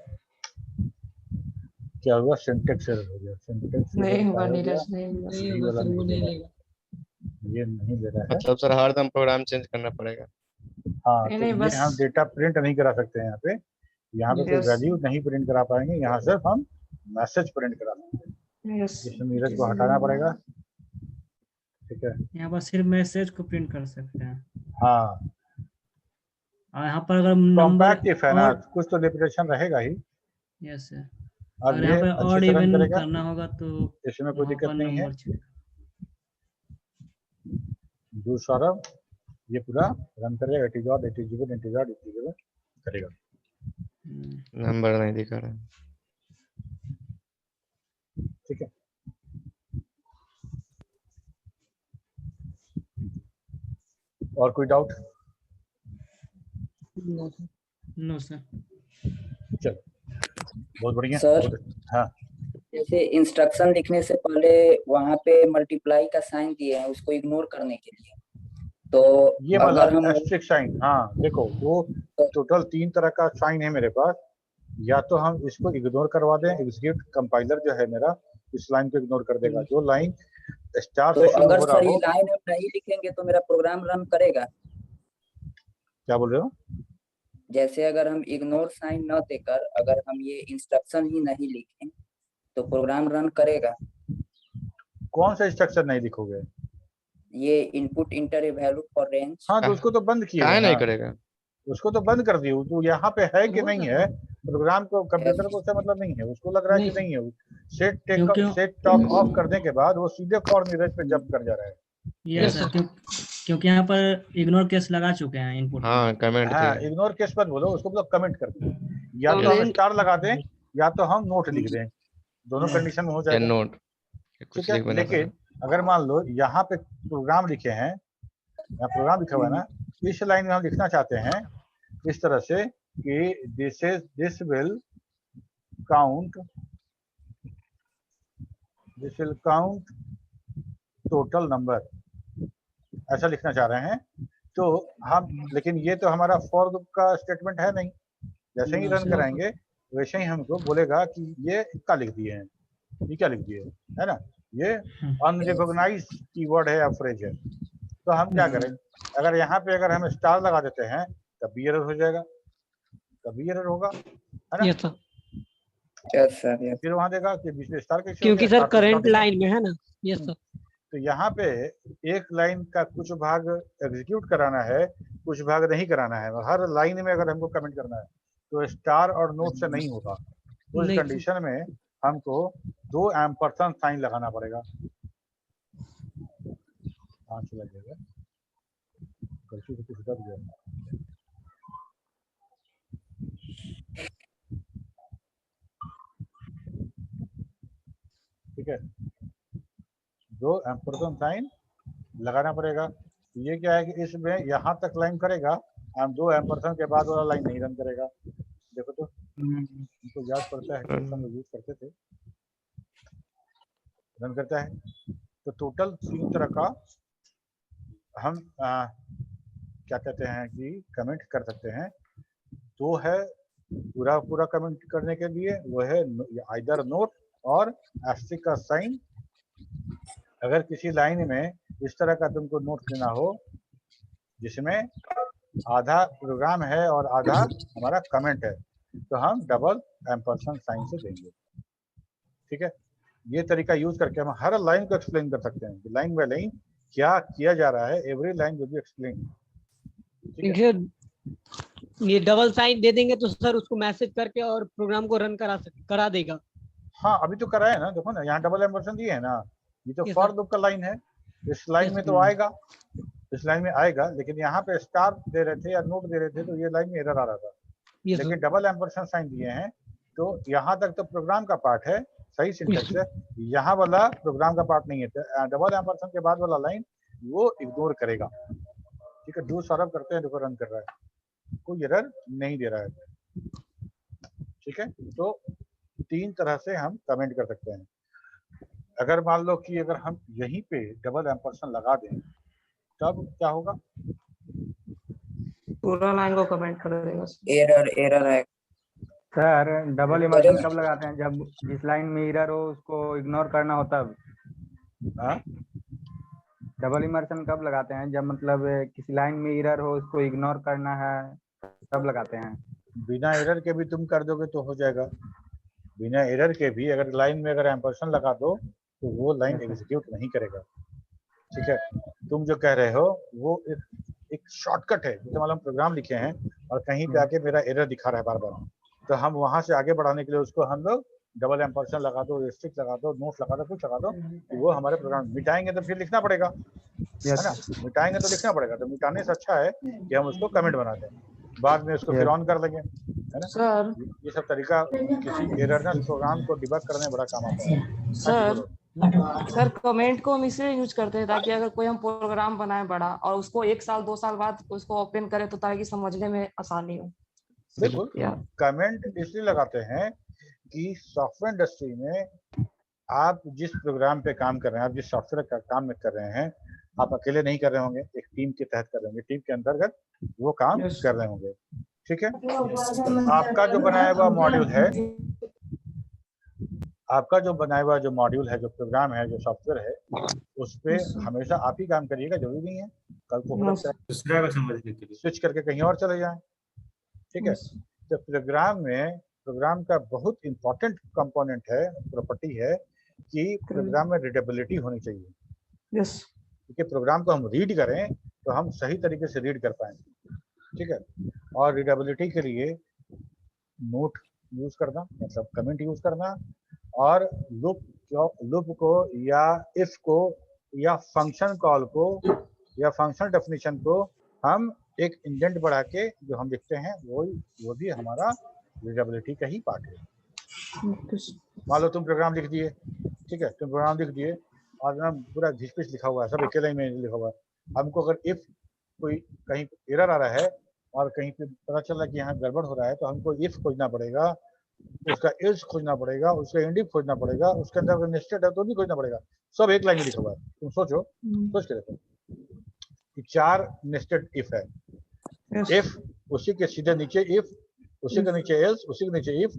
क्या हुआ, सिंटेक्स एरर हो गया, सिंटेक्स नहीं होगा नीरज, नहीं होगा। नहीं होगा सर, वो नहीं लेगा। ये नहीं ले रहा है। मतलब सर हरदम प्रोग्राम चेंज करना पड़ेगा। हाँ, नहीं, तो नहीं, ये बस हम डेटा प्रिंट नहीं करा सकते हैं यहाँ पे कोई Yes. वैल्यू नहीं प्रिंट करा पाएंगे, यहाँ सिर्फ हम मैसेज प्रिंट करा सकते हैं, यस जिसमें नीरज को हटाना पड़ेगा। ठीक है, यहाँ पर सिर्फ मैसेज को प्रिंट कर सकते हैं, हाँ, और यहाँ पर अगर नंबर कॉम्पैक्ट इफ है ना, और कुछ तो रिपीटेशन रहेगा ही। यस सर, अब अगर ये यहाँ पर अच्छे ऑड से रन इवन करेगा, करना होगा तो इसमें कोई वहाँ दिक्कत पर नहीं है। नंबर चलेगा। डू सौरभ, ये पूरा रन करेगा, it is odd, it is even, it is odd, it is even करेगा। नंबर नहीं दिखा रहा है। ठीक है, और कोई डाउट? No sir. चलो, बहुत बढ़िया। सर, हाँ, जैसे इंस्ट्रक्शन लिखने से पहले वहां पे मल्टीप्लाई का साइन दिए हैं, उसको इग्नोर करने के लिए, तो ये वाला अगर हम एस्ट्रिक साइन, हाँ देखो, वो टोटल 3 तरह का साइन है मेरे पास, या तो हम इसको इग्नोर करवा दें, एग्जीक्यूट कंपाइलर जो है मेरा इस लाइन को इग्नोर कर देगा, जो लाइन स्टार तो से शुरू अगर हो रहा सर ये हो। लाइन हम नहीं लिखेंगे तो मेरा प्रोग्राम रन करेगा? क्या बोल रहे हो? जैसे अगर हम इग्नोर साइन न देकर अगर हम ये इंस्ट्रक्शन ही नहीं लिखें तो प्रोग्राम रन करेगा? कौन सा स्ट्रक्चर नहीं लिखोगे? ये input inter A value for range. हाँ, तो उसको तो बंद किए काहे हुए नहीं ना, करेगा? उसको तो बंद कर दिए, तो यहाँ पे है कि नहीं है, प्रोग्राम को, कंप्यूटर को उससे मतलब नहीं है, उसको लग रहा है कि नहीं है, सेट टॉप ऑफ करने के बाद वो सीधे फॉर नीरज पे जंप कर जा रहा है। यस सर, क्योंकि यहाँ पर इग्नोर केस लगा चुके हैं इनपुट। हाँ कमेंट हाँ, किया। इग्नोर केस मत बोलो, उसको मतलब कमेंट कर दो, या तो हम Comment- स्टार लगा दें या तो हम नोट लिख दें, दोनों कंडीशन में हो या जाएगा। नोट ठीक कुछ है, लिख बना लेकिन अगर मान लो यहाँ पे प्रोग्राम लिखे हैं, यहाँ प्रोग्राम लिखा हुआ है ना, इस लाइन में हम लिखना चाहते हैं इस तरह से कि this will count total number, ऐसा लिखना चाह रहे हैं। तो हम, लेकिन ये तो हमारा फॉर लूप का स्टेटमेंट है नहीं, जैसे ही रन कराएंगे वैसे ही हमको बोलेगा कि ये क्या लिख दिए हैं, ये क्या लिख दिए है ना, ये अनरिकॉग्नाइज्ड कीवर्ड है या फ्रेज है। तो हम क्या करें, अगर यहाँ पे अगर हम स्टार लगा देते हैं तब भी एरर हो जाएगा, तब भी एरर होगा, है ना। Yes sir, yes sir, yes. फिर वहां देगा कि बीच में स्टार कैसे हो क्योंकि गया, सर स्टार तो करंट स्टार लाइन में है ना। यस सर, तो यहाँ पे एक लाइन का कुछ भाग एग्जीक्यूट कराना है, कुछ भाग नहीं कराना है, हर लाइन में अगर हमको कमेंट करना है तो स्टार और नोट से नहीं होगा। उस नहीं। कंडीशन में हमको 2 एम्परसेंड साइन लगाना पड़ेगा। हाँ, चला जाएगा, गलती से कुछ दब गया। ठीक है, 2 एम्परसेंड साइन लगाना पड़ेगा। ये क्या है कि इसमें यहाँ तक लाइन करेगा, हम 2 एम्परसेंड के बाद वाला लाइन नहीं रन करेगा। देखो तो हमको याद पड़ता है कि हम लोग यूज करते थे, रन करता है। तो टोटल 3 तरह का हम क्या कहते हैं कि कमेंट कर सकते हैं। 2 है पूरा कमेंट करने के लिए, वो है आइदर नोट और एस्ट्रिक का साइन। अगर किसी लाइन में इस तरह का तुमको नोट देना हो जिसमें आधा प्रोग्राम है और आधा हमारा कमेंट है, तो हम डबल एम्परसेंड साइन से देंगे। ठीक है, ये तरीका यूज करके हम हर लाइन को एक्सप्लेन कर सकते हैं, लाइन बाय लाइन क्या किया जा रहा है, every line will be explain. ये डबल साइन दे देंगे तो सर उसको मैसेज करके और प्रोग्राम को रन करा देगा। हाँ, अभी तो कराया ना, देखो ना यहाँ डबल एम्परसेंड दिए है ना, ये तो Yes, फॉर sir. लूप का लाइन है, इस लाइन Yes, में तो आएगा, इस लाइन में आएगा, लेकिन यहाँ पे स्टार दे रहे थे या नोट दे रहे थे तो ये लाइन में एरर आ रहा था। Yes, लेकिन sir. डबल एम्परसेंड साइन दिए हैं तो यहाँ तक तो प्रोग्राम का पार्ट है, सही सिंटेक्स है, यहाँ वाला प्रोग्राम का पार्ट नहीं है। डबल एम्परसेंड के बाद वाला लाइन वो इग्नोर करेगा। ठीक है, डू सौरभ करते हैं, देखो रन कर रहा है, कोई एरर नहीं दे रहा है। ठीक है, तो 3 तरह से हम कमेंट कर सकते हैं। अगर मान लो कि अगर हम यहीं पे डबल एम्परसेंड लगा दें तब क्या होगा? पूरा लाइन को कमेंट कर देगा सर। एरर है सर डबल इमर्शन कब लगाते हैं? जब जिस लाइन में एरर हो उसको इग्नोर करना हो तब। हाँ, डबल इमर्शन कब लगाते हैं? जब मतलब किसी लाइन में एरर हो उसको इग्नोर करना है तब लगाते हैं। बिना एरर के भी तुम कर दोगे तो हो जाएगा। बिना एरर के भी अगर लाइन में अगर एम्परसेंड लगा दो तो वो लाइन एग्जीक्यूट नहीं करेगा। ठीक है, तुम जो कह रहे हो वो एक शॉर्टकट है, जैसे मान लो हम प्रोग्राम लिखे हैं और कहीं पे आके मेरा एरर दिखा रहा है बार बार, तो हम वहां से आगे बढ़ाने के लिए उसको हम लोग डबल एम्परसेंड लगा दो, रिस्ट्रिक्ट लगा दो, नोट लगा दो, कुछ लगा दो, तो वो हमारे प्रोग्राम मिटाएंगे तो फिर लिखना पड़ेगा, है ना? मिटाएंगे तो लिखना पड़ेगा, तो मिटाने से अच्छा है कि हम उसको कमेंट बना दें, बाद में उसको फिर ऑन कर लेंगे, है ना? सर ये सब तरीका किसी एररलेस प्रोग्राम को डिबग करने में बड़ा काम आता है। सर कमेंट को हम इसलिए यूज करते हैं ताकि अगर कोई हम प्रोग्राम बनाए बड़ा और उसको 1 साल 2 साल बाद उसको ओपन करें तो ताकि समझने में आसानी हो। बिल्कुल, कमेंट इसलिए लगाते हैं कि सॉफ्टवेयर इंडस्ट्री में आप जिस प्रोग्राम पे काम कर रहे हैं, आप जिस सॉफ्टवेयर का काम में कर रहे हैं, आप अकेले नहीं कर रहे होंगे, एक टीम के तहत कर रहे होंगे, टीम के अंतर्गत वो काम कर रहे होंगे। ठीक है, आपका जो बनाया हुआ मॉड्यूल है, आपका जो बनाया हुआ जो मॉड्यूल है, जो प्रोग्राम है, जो सॉफ्टवेयर है, उस पे हमेशा आप ही काम करिएगा, जरूरी नहीं है कल को हो सकता है दूसरा को समझने के लिए स्विच करके कहीं और चले जाएं। ठीक है, तो प्रोग्राम में प्रोग्राम का बहुत इंपॉर्टेंट कंपोनेंट है, प्रॉपर्टी है कि प्रोग्राम में रीडेबिलिटी होनी चाहिए। क्योंकि प्रोग्राम को हम रीड करें तो हम सही तरीके से रीड कर पाएंगे। ठीक है, और रीडेबिलिटी के लिए नोट यूज करना, मतलब कमेंट यूज करना, और लूप को या इफ को या फंक्शन कॉल को या फंक्शन डेफिनेशन को हम एक इंडेंट बढ़ा के जो हम लिखते हैं वो भी हमारा रीडेबिलिटी का ही पार्ट है। मान लो तुम प्रोग्राम लिख दिए, ठीक है, तुम प्रोग्राम लिख दिए और ना पूरा घिस पिस लिखा हुआ है, सब एक लाइन में लिखा हुआ है। हमको अगर इफ कोई कहीं एरर आ रहा है और कहीं पे पता चल रहा है कि यहाँ गड़बड़ हो रहा है, तो हमको इफ खोजना पड़ेगा, उसका एल्स खोजना पड़ेगा, उसका एंड इफ खोजना पड़ेगा, उसके अंदर अगर नेस्टेड है तो भी खोजना पड़ेगा। सब एक लाइन में लिखा हुआ है। तुम सोचो, सोच के देखो कि 4 नेस्टेड इफ है। इफ, उसी के सीधे नीचे इफ, उसी के नीचे एल्स, उसी के नीचे इफ,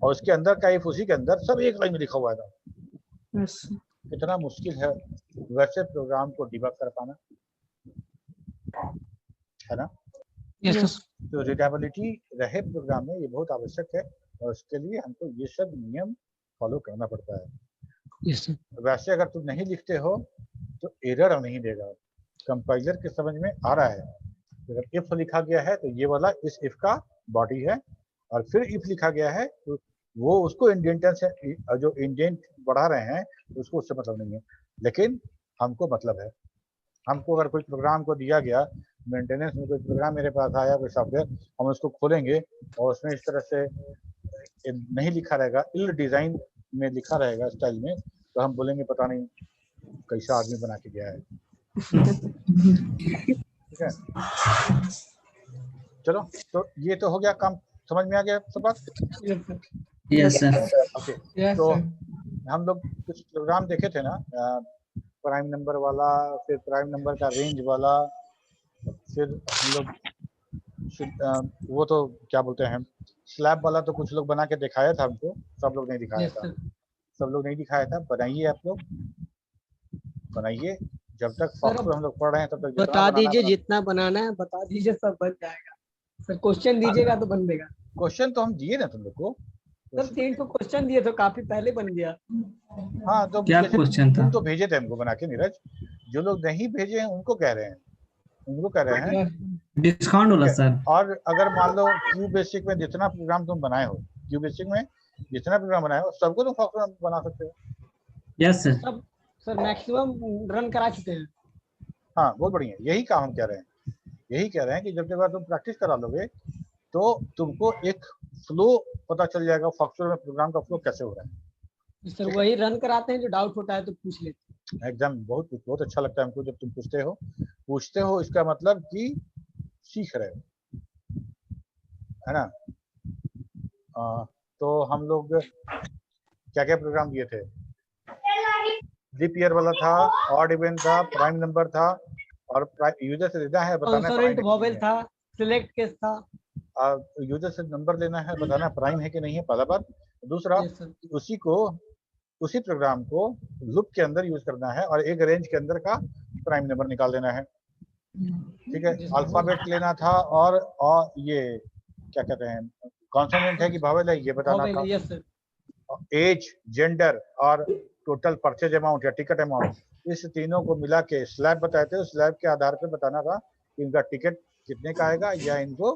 और उसके अंदर का इफ उसी के अंदर, सब एक लाइन में लिखा हुआ है। कितना मुश्किल है वैसे प्रोग्राम को डिबग कर पाना, है ना? तो रीडेबिलिटी रहे प्रोग्राम में, ये बहुत आवश्यक है, और उसके लिए हमको ये सब नियम फॉलो करना पड़ता है। वैसे अगर तुम नहीं लिखते हो तो एरर नहीं देगा, कंपाइलर के समझ में आ रहा है। अगर इफ लिखा गया है तो ये वाला इस इफ का बॉडी है, और फिर इफ लिखा गया है तो वो उसको इंडेंटर से, जो इंडेंट बढ़ा रहे हैं उसको उससे मतलब नहीं है, लेकिन हमको मतलब है। हमको अगर कोई प्रोग्राम को दिया गया मेंटेनेंस में, कोई प्रोग्राम मेरे पास आया, कोई सॉफ्टवेयर, हम उसको खोलेंगे और उसमें इस तरह से नहीं लिखा रहेगा, इल डिजाइन में लिखा रहेगा स्टाइल में, तो हम बोलेंगे पता नहीं कैसा आदमी बना के गया है। ठीक है, चलो, तो ये तो हो गया काम, समझ में आ गया सब बात? Yes sir. ओके, तो हम लोग कुछ प्रोग्राम देखे थे ना, प्राइम नंबर वाला, फिर प्राइम नंबर का रेंज वाला, फिर हम लोग वो तो क्या बोलते हैं स्लैब वाला, तो कुछ लोग बना के दिखाया था हमको, सब लोग नहीं दिखाया था, सब लोग नहीं दिखाया था। बनाइए, आप लोग बनाइए, जब तक सॉफ्टवेयर हम लोग पढ़ रहे हैं तब तक बता दीजिए, जितना बनाना है बता दीजिए, सब बन जाएगा सर। क्वेश्चन दीजिएगा तो बन देगा। क्वेश्चन तो हम दिए ना तुम लोग को सर, 3 तो क्वेश्चन दिए तो काफी पहले बन गया। हाँ, तो क्या क्वेश्चन था? तुम तो भेजे थे हमको बना के नीरज, जो लोग नहीं भेजे हैं उनको कह रहे हैं, उनको कह रहे हैं डिस्काउंट वाला सर। और अगर मान लो क्यू बेसिक में जितना प्रोग्राम तुम बनाए हो, क्यू बेसिक में जितना प्रोग्राम बनाए हो सबको तुम सॉफ्टवेयर बना सकते हो। Yes sir. सब सर मैक्सिमम रन करा चुके हैं। हाँ, बहुत बढ़िया, यही काम हम कह रहे हैं, यही कह रहे हैं कि जब तक तुम प्रैक्टिस करा लोगे तो तुमको एक फ्लो पता चल जाएगा, सॉफ्टवेयर में प्रोग्राम का फ्लो कैसे हो रहा है। सर वही रन कराते हैं, जो डाउट होता है तो पूछ लेते हैं। एकदम बहुत बहुत अच्छा लगता है हमको जब तुम पूछते हो, इसका मतलब कि सीख रहे हो, है ना। तो हम लोग क्या क्या प्रोग्राम दिए थे? लीप ईयर वाला था, ऑड इवन था, प्राइम नंबर था, और यूजर से देना है बताना है कंसोनेंट प्राइम वॉवेल था, सिलेक्ट केस था। यूजर से नंबर लेना है, बताना प्राइम है कि नहीं है, पहला बात। दूसरा, यस सर। उसी प्रोग्राम को लूप के अंदर यूज करना है और एक रेंज के अंदर का प्राइम नंबर निकाल देना है। ठीक है, अल्फाबेट लेना था और ये क्या कहते हैं, कॉन्सोनेंट है कि वावेल है ये बताना था। Yes sir. एज, जेंडर और टोटल परचेज अमाउंट या टिकट अमाउंट, इस तीनों को मिला के स्लैब बताए थे। उस स्लैब के आधार पर बताना था कि इनका टिकट कितने का आएगा या इनको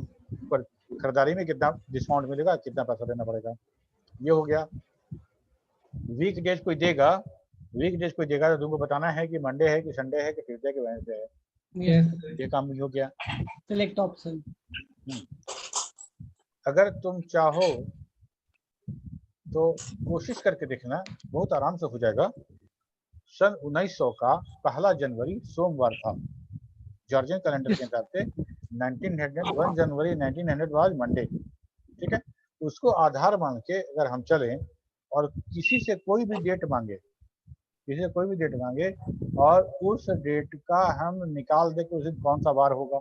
खरीदारी में कितना डिस्काउंट मिलेगा, कितना पैसा देना पड़ेगा। ये हो गया। वीक डेज कोई देगा तो तुमको बताना है कि मंडे है कि संडे है कि ट्यूसडे कि वेडनेसडे है। ये काम भी हो गया। Select option. अगर तुम चाहो तो कोशिश करके देखना, बहुत आराम से हो जाएगा। सन 1900 का 1 जनवरी सोमवार था, जॉर्जियन कैलेंडर के हिसाब से 1 जनवरी 1900 वाज मंडे। ठीक है, उसको आधार मान के अगर हम चलें और किसी से कोई भी डेट मांगे और उस डेट का हम निकाल दे कि उस दिन कौन सा वार होगा,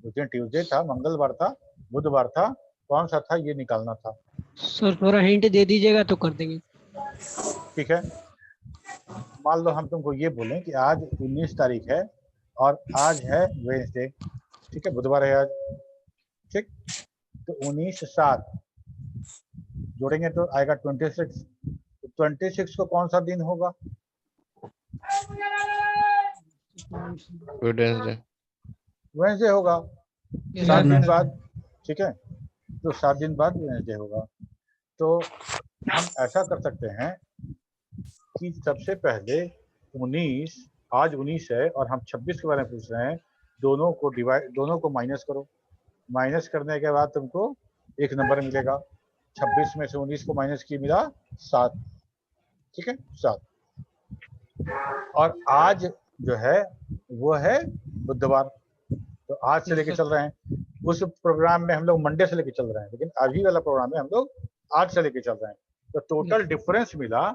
उस दिन ट्यूसडे था, मंगलवार था, बुधवार था, कौन सा था ये निकालना था। सर थोड़ा हिंट दे दीजिएगा तो कर देंगे। ठीक है, मान लो हम तुमको ये बोलें कि आज 19 तारीख है और आज है वेडनेसडे। ठीक है, बुधवार है आज। ठीक, तो 19/7 जोड़ेंगे तो आएगा 26। 26 को कौन सा दिन होगा? वेडनेसडे होगा, 7 दिन बाद। ठीक है, तो 7 दिन बाद वेडनेसडे होगा। तो हम ऐसा कर सकते हैं कि सबसे पहले 19, आज 19 है और हम 26 के बारे में पूछ रहे हैं, दोनों को माइनस करो। माइनस करने के बाद तुमको एक नंबर मिलेगा। 26 में से 19 को माइनस की मिला 7। ठीक है, 7। और आज जो है वो है बुधवार, तो आज से लेके चल रहे हैं। उस प्रोग्राम में हम लोग मंडे से लेके चल रहे हैं, लेकिन अभी वाला प्रोग्राम में हम लोग आज से लेके चल रहे हैं। तो टोटल डिफरेंस मिला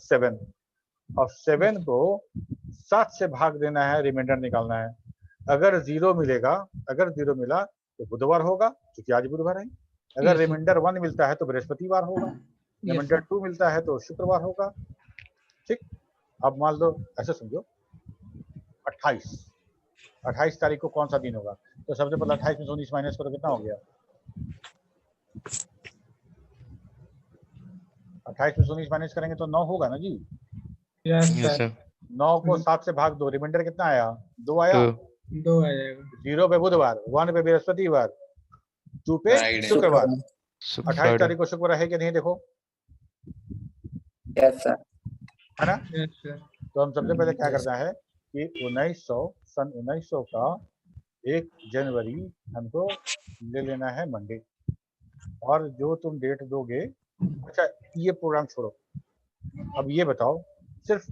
7, और 7 को 7 से भाग देना है, रिमाइंडर निकालना है। अगर जीरो मिला तो बुधवार होगा, क्योंकि आज बुधवार है। अगर रिमाइंडर 1 मिलता है तो बृहस्पतिवार होगा, रिमाइंडर 2 मिलता है तो शुक्रवार होगा। ठीक, अब मान लो ऐसे समझो 28 तारीख को कौन सा दिन होगा? तो सबसे पहले 28 में से 19 माइनस करो, कितना हो गया? 28 में से 19 माइनस करेंगे तो 9 होगा ना जी। Yes sir. 9 को 7 से भाग दो, रिमाइंडर कितना आया? 2 आया। 2 आ जाएगा। 0 पे बुधवार, 1 पे बृहस्पतिवार, 2 पे शुक्रवार। 28 तारीख को शुक्रवार है कि नहीं देखो? Yes sir. है ना? Yes sir. तो हम सबसे पहले क्या करना है कि सन 1900 का 1 जनवरी हमको ले लेना है मंडे, और जो तुम डेट दोगे। अच्छा, ये प्रोग्राम छोड़ो, अब ये बताओ, सिर्फ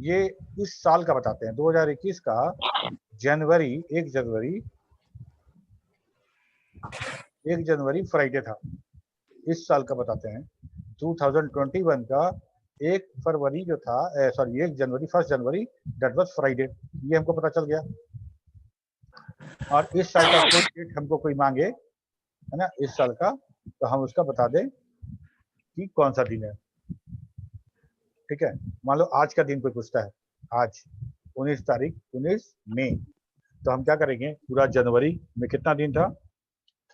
ये इस साल का बताते हैं। 2021 का 1 जनवरी फ्राइडे था, इस साल का बताते हैं। 2021 का 1 फरवरी जो था, 1 जनवरी दैट वाज फ्राइडे, ये हमको पता चल गया। और इस साल का कोई डेट हमको कोई मांगे, है ना, इस साल का, तो हम उसका बता दें कि कौन सा दिन है। ठीक है, मान लो आज का दिन कोई पूछता है, आज 19 मई, तो हम क्या करेंगे, पूरा जनवरी में कितना दिन था?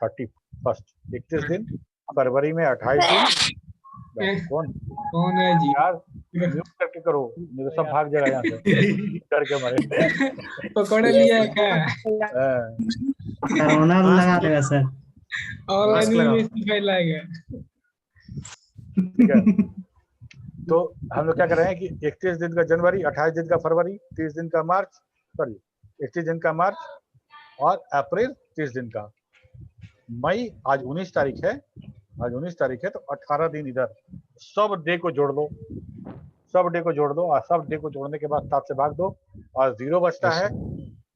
31, 31 दिन। फरवरी में 28 दिन। कौन है जी? यार म्यूट करके करो, नहीं तो सब भाग जाएगा यहाँ से डर के मारे। पकड़ लिया क्या? कोरोना लगा देगा सर। ऑनलाइन में फैलाएगा। ठीक है, तो हम लोग क्या कर रहे हैं कि 31 दिन का जनवरी, 28 दिन का फरवरी, 30 दिन का मार्च, 31 दिन का मार्च, और अप्रैल 30 दिन का। मई आज 19 तारीख है, आज 19 तारीख है, तो 18 दिन इधर सब डे को जोड़ लो, सब डे को जोड़ दो, और सब डे को जोड़ने के बाद 7 से भाग दो, और 0 बचता है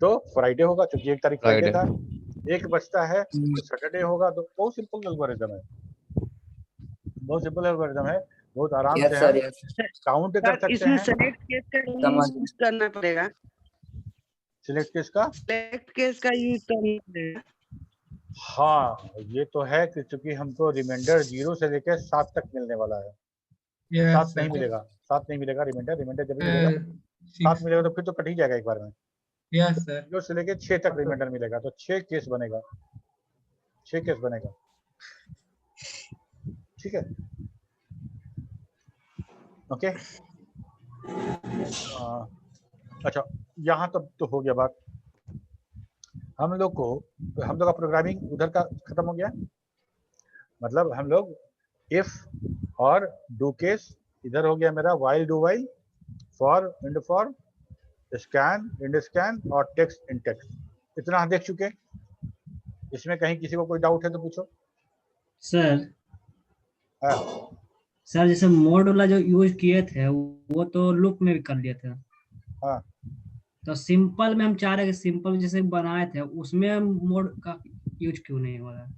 तो फ्राइडे होगा, क्योंकि 1 तारीख फ्राइडे था। 1 बचता है तो सैटरडे होगा। तो बहुत सिंपल एल्गोरिथम है, बहुत सिंपल एल्गोरिथम है, बहुत आराम यस से सर, हम यस काउंट कर सकते इसमें हैं। सेलेक्ट केस का समझ यूज करना पड़ेगा, सिलेक्ट किसका? सेलेक्ट केस का यूज करना पड़ेगा। हाँ, ये तो है कि चूंकि हमको रिमाइंडर 0 से लेकर 7 तक मिलने वाला है। 7 नहीं मिलेगा, 7 नहीं मिलेगा रिमाइंडर, रिमाइंडर जब भी मिलेगा 7 मिलेगा तो फिर तो कट ही जाएगा एक बार में। Yes sir. 0 से लेकर 6 तक रिमाइंडर मिलेगा, तो 6 केस बनेगा, 6 केस बनेगा। ठीक है, ओके। अच्छा, यहाँ तक तो हो गया बात। हम लोग का प्रोग्रामिंग उधर का खत्म हो गया, मतलब हम लोग इफ और डू केस इधर हो गया मेरा, while do while, for end for, scan end scan, और टेक्स्ट इन टेक्स्ट, इतना हम देख चुके। इसमें कहीं किसी को कोई डाउट है तो पूछो। सर हाँ, सर जैसे मोड वाला जो यूज किए थे वो तो लूप में भी कर लिए थे, हाँ। तो सिंपल में हम चाह रहे हैं कि सिंपल जैसे बनाए थे उसमें मोड का यूज क्यों नहीं हो रहा है?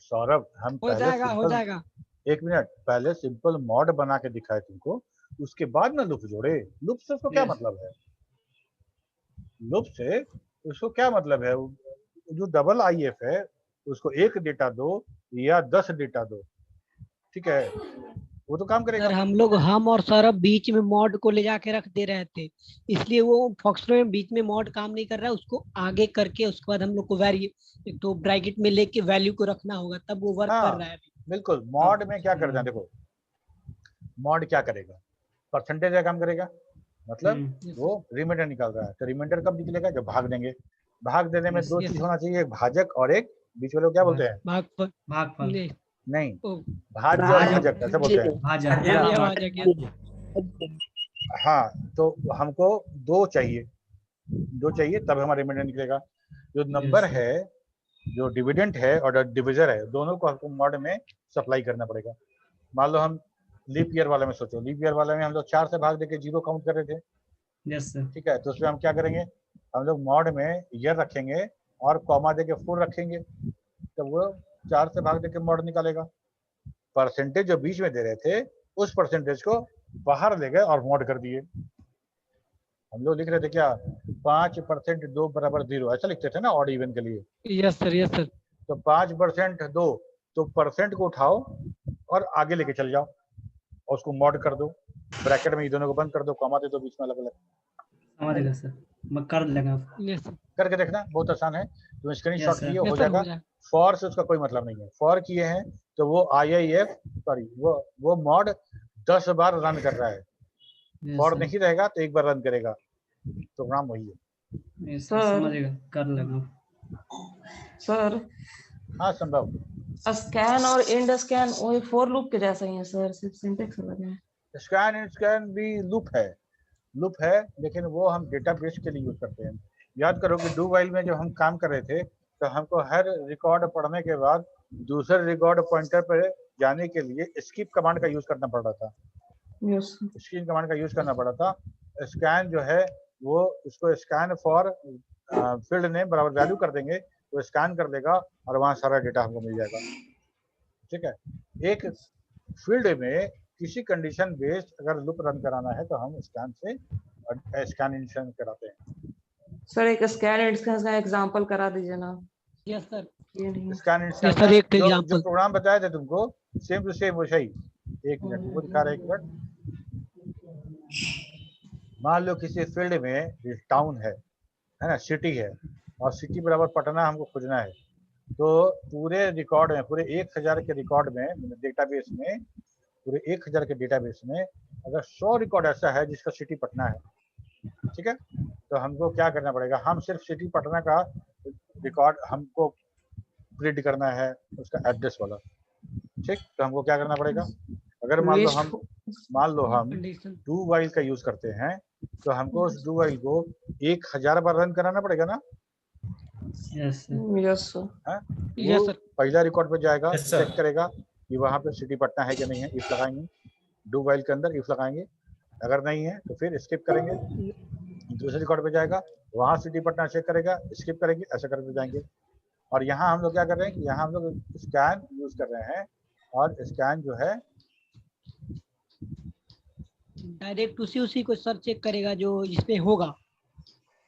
सौरभ, हम हो पहले जाएगा, हो सिंपल, जाएगा। एक मिनट, पहले सिंपल मॉड बना के दिखाए तुमको, उसके बाद ना लूप जोड़े। लूप से उसको क्या Yes. मतलब है? लूप से उसको क्या मतलब है? जो डबल IF है उसको 1 डेटा दो या 10 डेटा दो, ठीक है, वो तो काम करेगा। सर हम और सौरभ बीच में मॉड को ले जाके रख दे रहे थे, इसलिए वो फॉक्सट्रॉट में बीच में मॉड काम नहीं कर रहा है, उसको आगे करके उसके बाद हम लोग को एक तो ब्रैकेट में लेके वैल्यू को रखना होगा, तब वो वर्क कर रहा है। बिल्कुल, मॉड में क्या करना है, देखो मॉड क्या करेगा, परसेंटेज का काम करेगा, मतलब वो रिमाइंडर निकाल रहा है। तो रिमाइंडर कब निकलेगा? जब भाग देंगे। भाग देने में 2 चीज होना चाहिए, एक भाजक और एक बीच वाले को क्या बोलते हैं? भागफल। नहीं, भाज्य और भाजक ऐसे बोलते हैं। हाँ, तो हमको 2 चाहिए, 2 चाहिए तब हमारा रिमाइंडर निकलेगा। जो नंबर है, जो डिविडेंड है और डिविजर है, दोनों को हमको मॉड में सप्लाई करना पड़ेगा। मान लो हम लीप ईयर वाले में सोचो, लीप ईयर वाले में हम लोग 4 से भाग देके 0 काउंट कर रहे थे। Yes sir. ठीक है, तो उसमें हम क्या करेंगे, हम लोग मॉड में ईयर रखेंगे और कॉमा देके 4 रखेंगे, तो वो 4 से भाग देके मॉड निकालेगा। परसेंटेज जो बीच में दे रहे थे उस परसेंटेज को बाहर ले गए और मॉड कर दिए। हम लोग लिख रहे थे क्या, 5% 2 बराबर 0, ऐसा लिखते थे ना ऑड इवन के लिए। Yes sir, yes sir. तो 5% 2, तो परसेंट को उठाओ और आगे लेके चल जाओ और उसको मॉड कर दो, ब्रैकेट में ये दोनों को बंद कर दो, कॉमा दे दो बीच में अलग अलग। समझ गया सर, मैं कर लेगा। करके देखना, बहुत आसान है, तुम स्क्रीनशॉट किए हो जाएगा। फॉर से उसका कोई मतलब नहीं है, फॉर किए हैं तो वो IIF सॉरी वो मॉड 10 बार रन कर रहा है। फॉर नहीं रहेगा तो 1 बार रन करेगा, प्रोग्राम वही है। समझेगा, कर लेगा सर। हाँ संभव। स्कैन और इंड स्कैन वही फॉर लूप के जैसा ही है सर, सिर्फ सिंटैक्स अलग है। स्कैन एंड स्कैन भी लूप है, लेकिन वो हम डेटाबेस के लिए यूज करते हैं। याद करो कि डू वाइल में जब हम काम कर रहे थे तो हमको हर रिकॉर्ड पढ़ने के बाद दूसरे रिकॉर्ड पॉइंटर पर जाने के लिए स्किप कमांड का यूज करना पड़ रहा था। स्किप कमांड का यूज करना पड़ा था। स्कैन जो है वो उसको स्कैन फॉर फील्ड नेम बराबर वैल्यू कर देंगे, तो स्कैन कर देगा और वहाँ सारा डेटा हमको मिल जाएगा। ठीक है, एक फील्ड में किसी कंडीशन बेस्ड अगर लूप रन कराना है तो हम स्कैन से स्कैन इंस्टेंस कराते हैं। सर एक स्कैन एंड स्कैन का एग्जांपल करा दीजिए ना। Yes sir. Scan instance sir एक जो एग्जांपल प्रोग्राम बताया था तुमको, सेम टू सेम वैसा ही। एक मिनट वो दिखा रहा है, एक मिनट। मान लो किसी फील्ड में टाउन है ना, सिटी है, और सिटी बराबर पटना हमको खोजना है। तो पूरे रिकॉर्ड में, पूरे 1000 के रिकॉर्ड में, डेटाबेस में, पूरे 1000 के डेटाबेस में अगर 100 रिकॉर्ड ऐसा है जिसका सिटी पटना है, ठीक है, तो हमको क्या करना पड़ेगा, हम सिर्फ सिटी पटना का रिकॉर्ड हमको प्रिंट करना है, उसका एड्रेस वाला। ठीक, तो हमको क्या करना पड़ेगा, अगर मान लो हम डू वाइल का यूज करते हैं तो हमको उस डू वाइल को 1000 बार रन कराना पड़ेगा ना। Yes sir. पहला रिकॉर्ड पे जाएगा, चेक करेगा, कि वहाँ पे सिटी पटना है कि नहीं है, इफ लगाएंगे, डू वाइल के अंदर इफ लगाएंगे, अगर नहीं है तो फिर स्किप करेंगे, दूसरे रिकॉर्ड पे जाएगा, वहाँ सिटी पटना चेक करेगा, स्किप करेंगे, ऐसा करके जाएंगे। और यहाँ हम लोग क्या कर रहे हैं कि यहाँ हम लोग स्कैन यूज कर रहे हैं, और स्कैन जो है डायरेक्ट उसी को सर चेक करेगा जो इसमें होगा।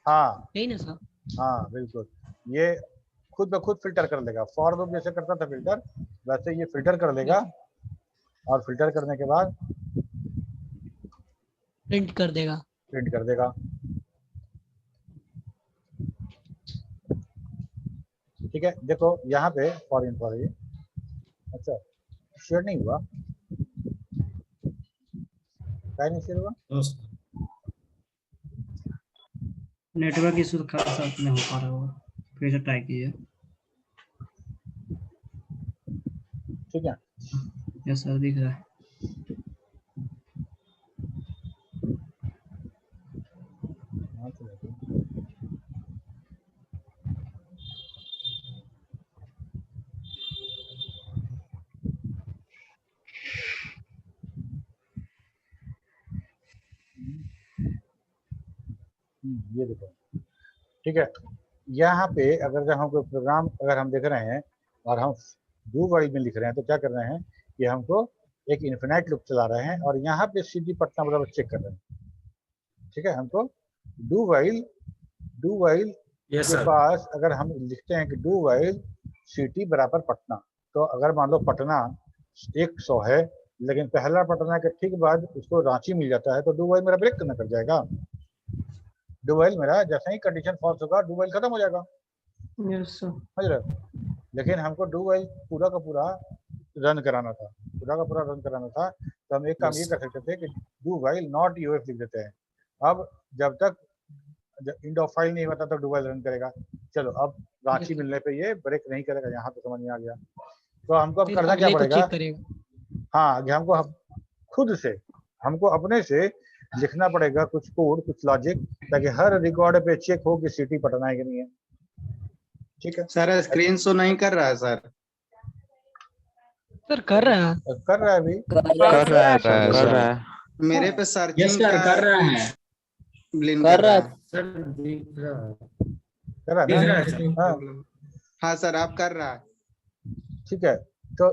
हाँ यही ना सर? हाँ बिल्कुल, ये खुद ब खुद फिल्टर कर लेगा, फॉर लूप जैसे करता था फिल्टर, वैसे ये फिल्टर कर लेगा, और फिल्टर करने के बाद प्रिंट कर देगा। प्रिंट कर देगा। ठीक है, देखो यहाँ पे फॉर ये, अच्छा शेयर नहीं हुआ, क्या नहीं शेयर हुआ? नेटवर्क इशू खासा नहीं हो पा रहा होगा, फिर से ट्राई कीजिए। ठीक है, यस सर दिख रहा है। ये देखो, ठीक है, यहाँ पे अगर जब हम कोई प्रोग्राम अगर हम देख रहे हैं और हम डू वाइल में लिख रहे हैं तो क्या कर रहे हैं कि हमको एक इन्फिनाइट लूप चला रहे हैं, और यहाँ पे सिटी पटना बराबर चेक कर रहे हैं। ठीक है, हमको डू वाइल के पास अगर हम लिखते हैं कि डू वाइल सिटी बराबर पटना, तो अगर मान लो पटना 100 है, लेकिन पहला पटना के ठीक बाद उसको रांची मिल जाता है, तो डू वाइल मेरा ब्रेक करना कर जाएगा। डू वाइल मेरा जैसे ही कंडीशन फॉल्स होगा डू वाइल खत्म हो जाएगा। Yes sir. समझ रहे? लेकिन हमको डू वाइल पूरा का पूरा रन कराना था, तो हम एक काम ये कर सकते थे कि डू वाइल नॉट यूएफ लिख देते हैं। अब जब तक इंड ऑफ फाइल नहीं होता तो डू वाइल रन करेगा। चलो अब रांची मिलने पे ये ब्रेक नहीं करेगा, यहाँ तो समझ में आ गया। तो हमको अब करना क्या पड़ेगा? हाँ, कि हमको खुद से हमको अपने से लिखना पड़ेगा कुछ कोड, कुछ लॉजिक, ताकि हर रिकॉर्ड पे चेक हो कि सिटी पटना है कि नहीं है। ठीक है सर, स्क्रीन शो नहीं कर रहा है सर। सर कर रहा है अभी कर रहा है मेरे पे सर्चिंग सर कर रहा है, ब्लिन कर रहा है सर दिख रहा है, कर रहा दिख रहा है है सर। हाँ हाँ सर, आप कर रहा है। ठीक है, तो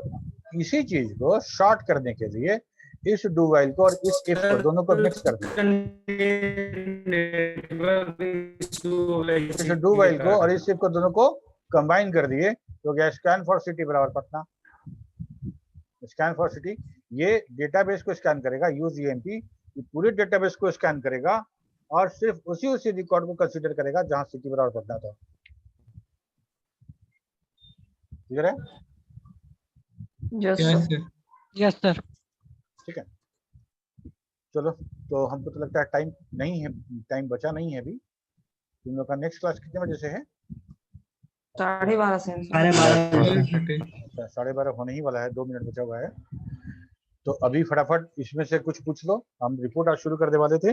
इसी चीज को शॉर्ट करने के लिए इस डू वाइल को और इस इफ को दोनों को मिक्स कर दिया। इस डू वाइल को और इस इफ को दोनों को कंबाइन कर दिए, तो गया स्कैन फॉर सिटी बराबर पटना। स्कैन फॉर सिटी ये डेटाबेस को स्कैन करेगा, यूज ईएमपी पूरे डेटाबेस को स्कैन करेगा, और सिर्फ उसी रिकॉर्ड को कंसीडर करेगा जहां सिटी बराबर पटना था। क्लियर है? Yes sir. ठीक है, चलो, तो हमको तो लगता है टाइम नहीं है, टाइम बचा नहीं है अभी। तुम लोग का नेक्स्ट क्लास कितने बजे से है? 12:30 से। 12:30 होने ही वाला है, 2 मिनट बचा हुआ है। तो अभी फटाफट इसमें से कुछ पूछ लो। हम रिपोर्ट आज शुरू करने वाले थे,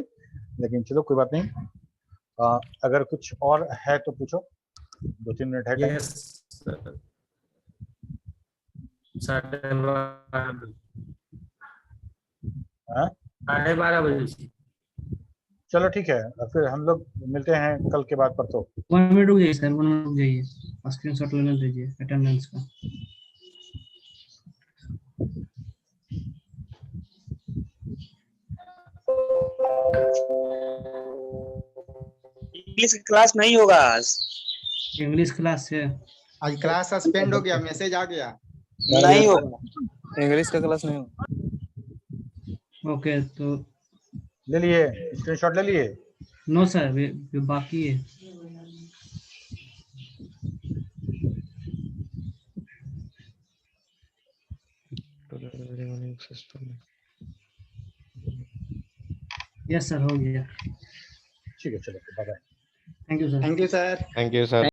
लेकिन चलो कोई बात नहीं। अगर कुछ और है तो पूछो, 2-3 मिनट है टाइम। हाँ? 12:30 बजे। चलो ठीक है, फिर हम लोग मिलते हैं कल के बाद परसों। 1 मिनट रुक जाइए सर, 1 मिनट रुक जाइए, स्क्रीनशॉट लेने दीजिए अटेंडेंस का। इंग्लिश क्लास नहीं होगा आज। इंग्लिश क्लास है आज क्लास सस्पेंड हो गया, मैसेज आ गया। नहीं होगा, इंग्लिश का क्लास नहीं होगा। ओके, तो ले लिए स्क्रीनशॉट ले लिए? नो सर, अभी बाकी है। यस सर, हो गया। ठीक है, चलो bye bye. Thank you sir. Thank you sir. Thank you sir.